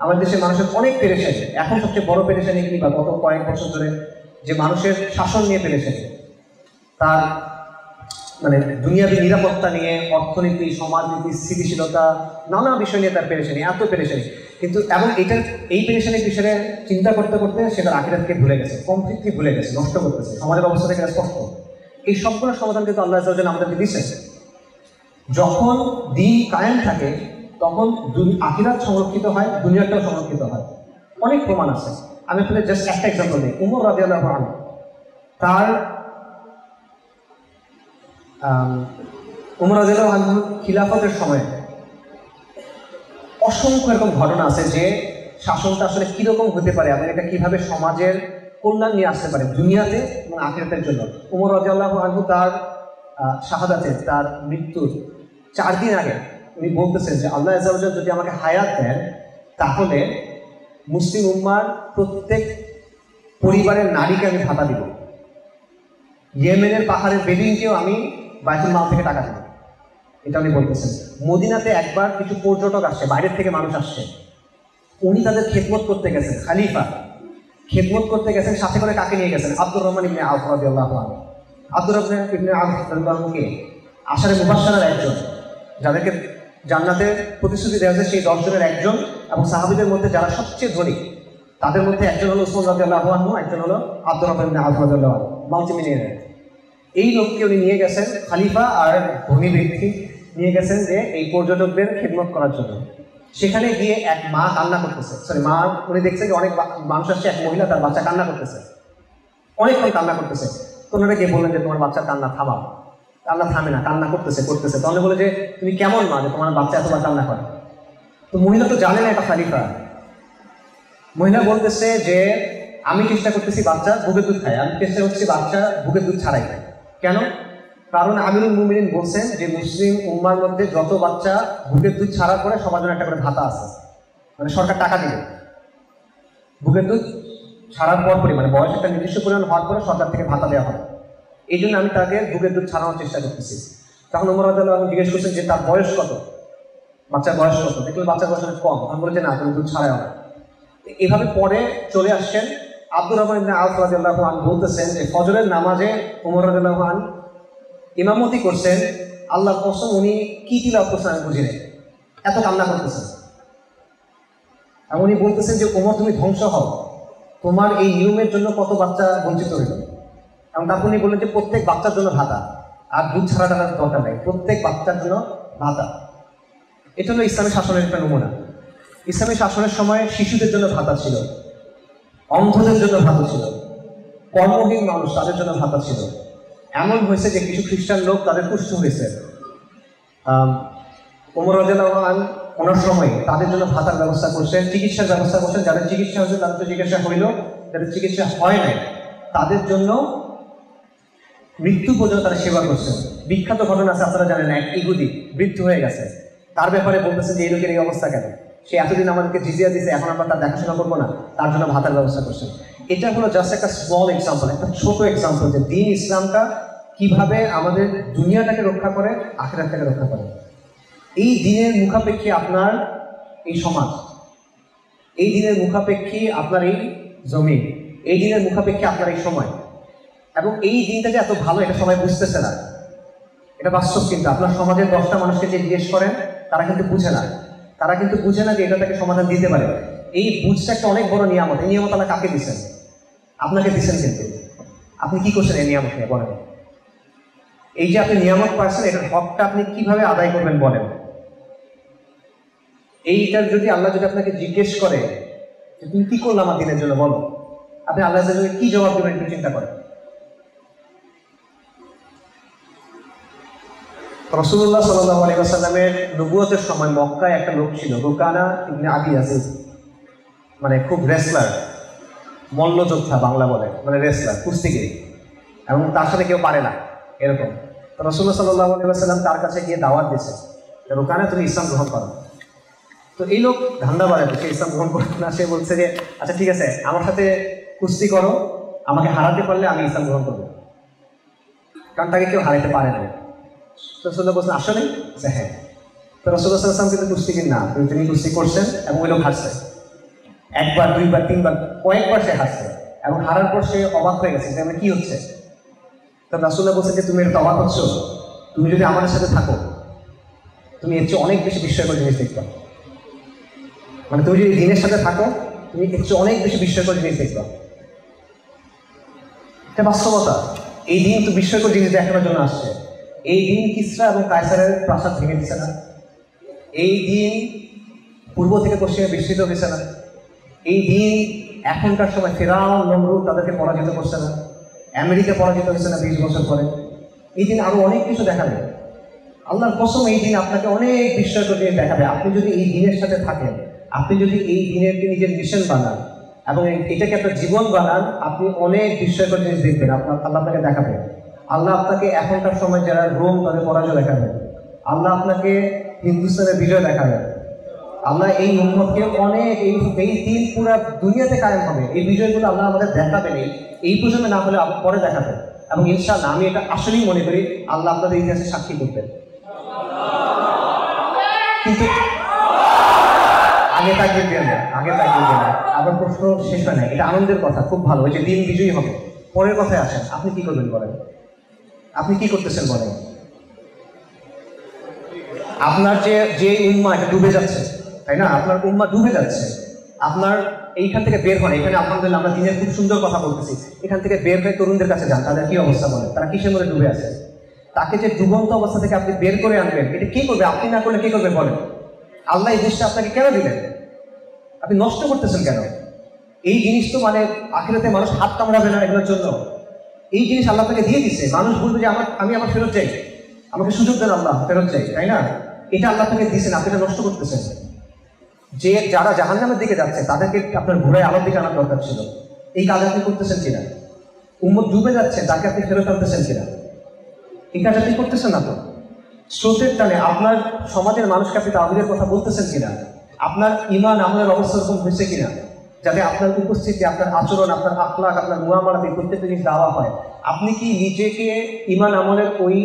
আমাদের দেশের মানুষের অনেক পেরেশানি। এখন সবচেয়ে বড় পেরেশানি কি? বা গত কয়েক বছর ধরে যে মানুষের শাসন নিয়ে পেরেশানি, তার মানে দুনিয়াবী নিরাপত্তা নিয়ে, অর্থনীতি, সমাজনীতি, স্থিতিশীলতা, নানা বিষয় নিয়ে তার পেরেশানি, এত পেরেশানি। কিন্তু এবং এই পেরেশানির বিষয়ে চিন্তা করতে করতে সেটার আখিরাতকে ভুলে গেছে, কমপ্লিটলি ভুলে গেছে, নষ্ট করতেছে, সমাজের অবস্থা থেকে স্পষ্ট। এই সবগুলো সমাধান কিন্তু আল্লাহ আযজা ওয়া জাল্লা আমাদেরকে দিয়েছেন। যখন দিন কায়েম থাকে তখন আখিরাত সংরক্ষিত হয়, দুনিয়াটাও সংরক্ষিত হয়। অনেক প্রমাণ আছে। আমি আপনাদের জাস্ট একটা এক্সাম্পল দিই। উমর রাদিয়াল্লাহু আনহু, তার উমর রাদিয়াল্লাহু আনহু খিলাফতের সময় অসংখ্য এরকম ঘটনা আছে যে শাসনটা আসলে কীরকম হতে পারে, এবং এটা কীভাবে সমাজের কল্যাণ নিয়ে আসতে পারে দুনিয়াতে এবং আখিরাতের জন্য। উমর রাদিয়াল্লাহু আনহু তার শাহাদাতের, তার মৃত্যুর 4 দিন আগে উনি বলতেছেন যে আল্লাহ আযজা ওয়া জাল্লা যদি আমাকে হায়াত দেন তাহলে মুসলিম উম্মার প্রত্যেক পরিবারের নারীকে আমি ভাতা দিব, ইয়েমেনের পাহাড়ের বেদুইনকেও আমি বাইতুল মাল থেকে টাকা দেব। এটা উনি বলতেছেন। মদিনাতে একবার কিছু পর্যটক আসছে, বাইরের থেকে মানুষ আসছে, উনি তাদের খেদমত করতে গেছেন, খালিফা। খেদমত করতে গেছেন, সাথে করে কাকে নিয়ে গেছেন? আব্দুর রহমান ইবনে আওফ রাদিয়াল্লাহু আনহু। আব্দুর রহমান ইবনে আওফ রাদিয়াল্লাহু আনহুকে আশারে মুবাশশারার একজন, যাদেরকে জান্নাতের প্রতিশ্রুতি দেওয়া হয়েছে সেই 10 জনের একজন, এবং সাহাবীদের মধ্যে যারা সবচেয়ে ধনী তাদের মধ্যে একজন হলো উসমান রাদিয়াল্লাহু আনহু, একজন হলো আব্দুর রহমান ইবনে আওফ রাদিয়াল্লাহু আনহু, মাল্টিমিলিয়নার। এই লোককে উনি নিয়ে গেছেন, খলিফা আর ধনী ব্যক্তি নিয়ে গেছেন যে এই পর্যটকদের খেদমত করার জন্য। সেখানে গিয়ে এক মা কান্না করতেছে, মা উনি দেখছেন যে অনেক মানুষ আসছে, এক মহিলা তার বাচ্চা কান্না করতেছে, অনেকক্ষণ কান্না করতেছে। তো ওনারা গিয়ে বললেন যে তোমার বাচ্চার কান্না থামাও। কান্না থামে না, কান্না করতেছে। তাহলে বলে যে তুমি কেমন মা যে তোমার বাচ্চা এতবার কান্না করে? তো মহিলা তো জানে না এটা খলিফা। মহিলা বলতেছে যে আমি চেষ্টা করতেছি বাচ্চা বুকের দুধ খায়, আমি চেষ্টা করতেছি বাচ্চা বুকের দুধ ছাড়াই খায়। কেন? কারণ আমিরুল মুমিনিন বলছেন যে মুসলিম উম্মার মধ্যে যত বাচ্চা বুকের দুধ ছাড়ার পরে সবার জন্য একটা করে ভাতা আছে, মানে সরকার টাকা দিবে বুকের দুধ ছাড়ার পর পরিমাণে, বয়স একটা নির্দিষ্ট পরিমাণ হওয়ার পরে সরকার থেকে ভাতা দেওয়া হবে। এই জন্য আমি তাকে বুকের দুধ ছাড়ানোর চেষ্টা করতেছি। তখন ওমর রাদিয়াল্লাহু আনহু জিজ্ঞেস করছেন যে তার বয়স কত, বাচ্চার বয়স কত? দেখলেন বাচ্চার বয়স অনেক কম। আমি বলে যে না, তুমি দুধ ছাড়াও না। এভাবে পরে চলে আসছেন। আব্দুর রহমান ইবনে আওফ রাদিয়াল্লাহু আনহু বলতেছেন যে ফজরের নামাজে ওমর রাদিয়াল্লাহু আনহু ইমামতি করছেন, আল্লাহর কসম উনি কি তিলাওয়াত করছেন আমি বুঝি নাই, এত কান্না করতেছেন। এবং উনি বলতেছেন যে ওমর তুমি ধ্বংস হও, তোমার এই নিয়মের জন্য কত বাচ্চা বঞ্চিত হইল। এবং তারপর উনি বললেন যে প্রত্যেক বাচ্চার জন্য ভাতা, আর দুধ ছাড়া টানার দরকার নেই, প্রত্যেক বাচ্চার জন্য ভাতা। এটা হলো ইসলামী শাসনের একটা নমুনা। ইসলামী শাসনের সময় শিশুদের জন্য ভাতা ছিল, অন্ধদের জন্য ভাতা ছিল, কর্মহীন মানুষ তাদের জন্য ভাতা ছিল। এমন হয়েছে যে কিছু খ্রিস্টান লোক তাদের কুষ্ঠ হয়েছে, ওমর রাদিয়াল্লাহু আনহু ওনার সময় তাদের জন্য ভাতার ব্যবস্থা করছেন, চিকিৎসার ব্যবস্থা করছেন। যাদের চিকিৎসা হয়েছে তাদের তো চিকিৎসা হইল, যাদের চিকিৎসা হয় নাই তাদের জন্য মৃত্যু পর্যন্ত তারা সেবা করছেন। বিখ্যাত ঘটনা আছে, আপনারা জানেন, এক ইহুদি বৃদ্ধ হয়ে গেছে, তার ব্যাপারে বলতেছে যে এই লোকের এই অবস্থা কেন, সে এতদিন আমাদেরকে জিজিয়া দিয়েছে, এখন আমরা তার দেখাশোনা করবো না, তার জন্য ভাতার ব্যবস্থা করছেন। এটা হলো জাস্ট একটা স্মল এক্সাম্পল, একটা ছোট এক্সাম্পল যে দিন ইসলামটা কিভাবে আমাদের দুনিয়াটাকে রক্ষা করে, আখিরাতটাকে রক্ষা করে। এই দিনের মুখাপেক্ষী আপনার এই সমাজ, এই দিনের মুখাপেক্ষী আপনার এই জমি, এই দিনের মুখাপেক্ষী আপনার এই সময়। এবং এই দিনটা যে এত ভালো এটা সবাই বুঝতেছে না, এটা বাস্তব। কিন্তু আপনার সমাজের 10টা মানুষকে যে জিজ্ঞেস করেন তারা কিন্তু বুঝে না, তারা কিন্তু বুঝে না যে এটা তাকে সমাধান দিতে পারে। এই বুঝটা একটা অনেক বড় নিয়ামত। এই নিয়ামত আল্লাহ কাকে দিচ্ছেন? আপনাকে দিচ্ছেন। কিন্তু আপনি কি করছেন এই নিয়ামত নিয়ে বলেন? এই যে আপনি নিয়ামত পাচ্ছেন, এটার হকটা আপনি কিভাবে আদায় করবেন বলেন? এইটার যদি আল্লাহ যদি আপনাকে জিজ্ঞেস করে যে তুমি কি করলে আমার দিনের জন্য, বলো, আপনি আল্লাহ কি জবাব দেবেন একটু চিন্তা করেন। রাসূলুল্লাহ সাল্লাল্লাহু আলাইহি ওয়াসাল্লামের নবুয়তের সময় মক্কায় একটা লোক ছিল, রুকানা ইবনে আবি ইয়াজিদ, মানে খুব রেসলার, মল্লযোদ্ধা বাংলা বলে, মানে রেসলার, কুস্তিগির, এবং তার সাথে কেউ পারে না এরকম। তো রাসূলুল্লাহ সাল্লাল্লাহু আলাইহি ওয়াসাল্লাম তার কাছে গিয়ে দাওয়াত দিয়েছে, রুকানা তুমি ইসলাম গ্রহণ করো। তো এই লোক ধান্দা বাড়াবে, সে ইসলাম গ্রহণ করবে না। সে বলছে যে আচ্ছা ঠিক আছে, আমার সাথে কুস্তি করো, আমাকে হারাতে পারলে আমি ইসলাম গ্রহণ করবো, কারণ তাকে কেউ হারাতে পারে না। তো রাসূলুল্লাহ বলছেন আসলে? হ্যাঁ। তো রাসূলুল্লাহ সাল্লাল্লাহু আলাইহি ওয়াসাল্লাম কিন্তু কুস্তিগির না, তিনি কুস্তি করছেন এবং ওই লোক হারছে। একবার, দুইবার, তিনবার, কয়েকবার সে হারছে, এবং হারার পর সে অবাক হয়ে গেছে যে আমার কি হচ্ছে। তো রাসূলুল্লাহ বলছেন যে তুমি এটা অবাক হচ্ছ, তুমি যদি আমার সাথে থাকো তুমি এর চেয়ে অনেক বেশি বিস্ময়কর জিনিস দেখবে। মানে তুমি যদি দিনের সাথে থাকো তুমি এর চেয়ে অনেক বেশি বিস্ময়কর জিনিস দেখবে। এটা বাস্তবতা। এই দিন তো বিস্ময়কর জিনিস দেখানোর জন্য আসছে। এই দিন কিসরা এবং কায়সারের প্রাসাদ ভেঙে দিচ্ছে না, এই দিন পূর্ব থেকে পশ্চিমে বিস্তৃত হয়েছে না, এই দিন এখনকার সময় ফেরাউন নমরুদ তাদেরকে পরাজিত করছে না, আমেরিকা পরাজিত হয়েছে না 20 বছর পরে। এই দিন আরো অনেক কিছু দেখাবে। আল্লাহর কসম এই দিন আপনাকে অনেক বিস্ময়কর জিনিস দেখাবে। আপনি যদি এই দিনের সাথে থাকেন, আপনি যদি এই দিনেরকে নিজের মিশন বানান এবং এটাকে আপনার জীবন বানান, আপনি অনেক বিস্ময়কর জিনিস দেখবেন। আল্লাহ আপনাকে দেখাবে। আল্লাহ আপনাকে এখনকার সময় যারা রোম তাদের পরাজয় দেখাবে, আল্লাহ আপনাকে হিন্দুস্তানের বিজয় দেখাবে। আল্লাহ এই উম্মতকে অনেক এই দিন পুরো দুনিয়াতে কায়েম হবে। এই বিজয়গুলো আল্লাহ আমাদের দেখাবেন, এই প্রজন্মে না হলে পরে দেখাবেন। এবং ইনশাআল্লাহ আমি এটা আসলেই মনে করি আল্লাহ আপনাদের ইতিহাসে সাক্ষী করবেন। কিন্তু আগে তাকবীর দেন না, আগে তাকবীর দেন না। আবার প্রশ্ন শেষ হয় না, এটা আনন্দের কথা, খুব ভালো, ওই যে দিন বিজয়ী হবে। পরের কথায় আসেন, আপনি কি করবেন বলেন? আপনি কি করতেছেন বলেন? আপনার যে উম্মা এটা ডুবে যাচ্ছে, তাই না? আপনার উম্মা ডুবে যাচ্ছে। আপনার এইখান থেকে বের হন, এখানে আলহামদুলিল্লাহ আমরা দিনের খুব সুন্দর কথা বলতেছি, এখান থেকে বের হয়ে তরুণদের কাছে যান, তাদের কি অবস্থা বলেন? তারা কিসের মধ্যে ডুবে আছে? তাকে যে ডুবন্ত অবস্থা থেকে আপনি বের করে আনবেন, এটা কি করবে? আপনি না করলে কি করবে বলেন? আল্লাহ এই জিনিসটা আপনাকে কেন দিলেন? আপনি নষ্ট করতেছেন কেন? এই জিনিস তো মানে আখিরাতে মানুষ হাত কামড়াবে না এগুলোর জন্য। এই জিনিস আল্লাহ আপনাকে দিয়ে দিচ্ছে, মানুষ বলবে যে আমি আবার ফেরত চাই, আমাকে সুযোগ দেন আল্লাহ, ফেরত চাই, তাই না? এটা আল্লাহ আপনাকে দিয়েছেন, আপনি এটা নষ্ট করতেছেন। যে যারা জাহান্নামের দিকে যাচ্ছে তাদেরকে আপনার ঘুরে আলোর দিকে আনার দরকার ছিল, এই কাজ আপনি করতেছেন কিনা? উম্মত ডুবে যাচ্ছে, তাকে আপনি ফেরত আনতেছেন কিনা? এই কাজ আপনি করতেছেন না তো। স্রোতের টানে আপনার সমাজের মানুষকে আপনি তাওহীদের কথা বলতেছেন কিনা? আপনার ঈমান আমলের অবস্থা এরকম হয়েছে কিনা যাতে আপনার উপস্থিতি, আপনার আচরণ, আপনার আখলাক, আপনার মুআমালাতে প্রত্যেকটা জিনিস দেওয়া হয়? আপনি কি নিজেকে ঈমান আমলের ওই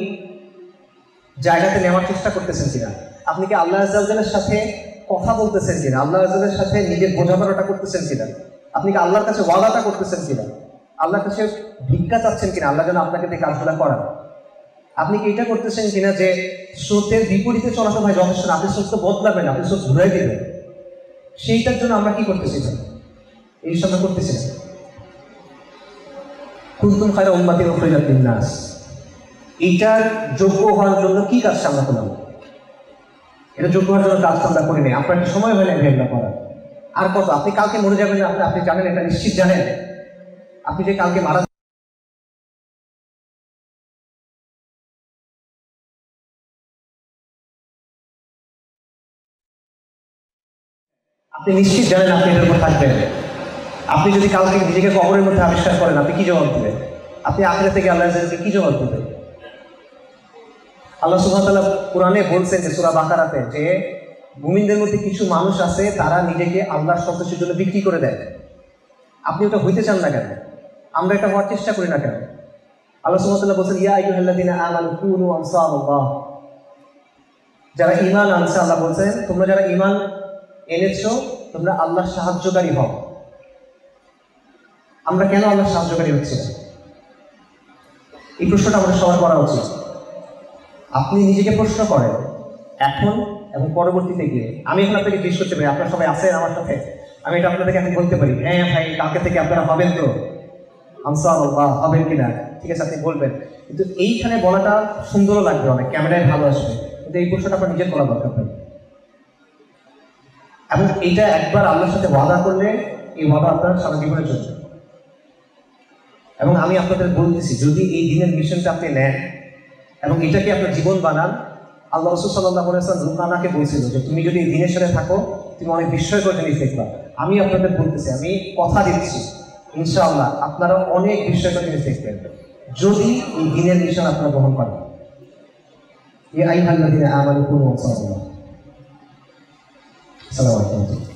জায়গাতে নেওয়ার চেষ্টা করতেছেন কিনা? আপনি কি আল্লাহ আযজা ওয়া জাল্লার সাথে কথা বলতেছেন কিনা? আল্লাহ আযজা ওয়া জাল্লার সাথে নিজের বোঝাপড়াটা করতেছেন কিনা? আপনি কি আল্লাহর কাছে ওয়াদাটা করতেছেন কিনা? আল্লাহর কাছে ভিক্ষা চাচ্ছেন কিনা আল্লাহ যেন আপনাকে দিয়ে কাজগুলো করান? আপনি কি এটা করতেছেন কিনা যে স্রোতের বিপরীতে চলাতে ভাই যথেষ্ট না, আপনি স্রোত তো বদলাবেন, আপনি স্রোত ঘুরাই দেবেন? সেইটার জন্য আমরা কি করতেছি? এই সময় করতেছি না। কুনতুম খায়রা উম্মাতিন উখরিজাত লিন-নাস, এইটার যোগ্য হওয়ার জন্য কি কাজটা আমরা করলাম? এটা যোগ্য হওয়ার জন্য কাজটা আমরা করি নাই। আপনার কি সময় হয় না এগুলো করার? আর কত? আপনি কালকে মরে যাবেন না, আপনি জানেন, এটা নিশ্চিত জানেন। আপনি যে কালকে মারা, আপনি নিশ্চিত জানেন আপনি এটার উপর থাকবেন। আপনি যদি কালকে নিজেকে কবরের মধ্যে আবিষ্কার করেন, আপনি কি জবাব দেবেন? আপনি আখিরাতে থেকে আল্লাহ কি জবাব দেবেন? আল্লাহ সুবহানাহু ওয়া তাআলা কোরআনে বলছেন যে সূরা বাকারাতে যে মুমিনদের মধ্যে কিছু মানুষ আছে তারা নিজেকে আল্লাহর সন্তুষ্টির জন্য বিক্রি করে দেয়। আপনি ওটা হইতে চান না কেন? আমরা এটা হওয়ার চেষ্টা করি না কেন? আল্লাহ সুবহানাহু ওয়া তাআলা বলছেন ইয়া আইয়ুহাল্লাযীনা আমানু কুনু আনসারাল্লাহ, যারা ঈমান আনছে, আল্লাহ বলছেন তোমরা যারা ঈমান এনেছো তোমরা আল্লাহর সাহায্যকারী হও। আমরা কেন আল্লাহর সাহায্যকারী হচ্ছি না? এই প্রশ্নটা আমাদের সবার করা উচিত। আপনি নিজেকে প্রশ্ন করেন এখন এবং পরবর্তীতে গিয়ে। আমি এখন আপনাকে জিজ্ঞেস করতে পারি আপনারা সবাই আছেন আমার সাথে, আমি এটা আপনাদেরকে এখন বলতে পারি হ্যাঁ ভাই কালকে থেকে আপনারা হবেন তো ইনশাআল্লাহ, হবেন কিনা? ঠিক আছে, আপনি বলবেন, কিন্তু এইখানে বলাটা সুন্দরও লাগবে, অনেক ক্যামেরায় ভালো আসবে, কিন্তু এই প্রশ্নটা আপনার নিজের বলা দরকার ভাই। এবং এইটা একবার আল্লাহর সাথে ওয়াদা করলে এই ওয়াদা আপনার সারা জীবনে চলবে। এবং আমি আপনাদের বলতেছি যদি এই দিনের মিশনটা আপনি নেন এবং এটাকে আপনার জীবন বানান, আল্লাহ রাসূল সাল্লাল্লাহু আলাইহি ওয়াসাল্লাম রুকানাকে বলছিল যে তুমি যদি এই দিনের সাথে থাকো তুমি অনেক বিস্ময়কর জিনিস দেখবা। আমি আপনাদের বলতেছি, আমি কথা দিচ্ছি ইনশাআল্লাহ আপনারা অনেক বিস্ময়কর জিনিস দেখবেন যদি এই দিনের মিশন আপনারা গ্রহণ করেন। ইয়া আইয়ুহাল্লাযীনা আমানু কুনু আনসারাল্লাহ। আসসালামু আলাইকুম।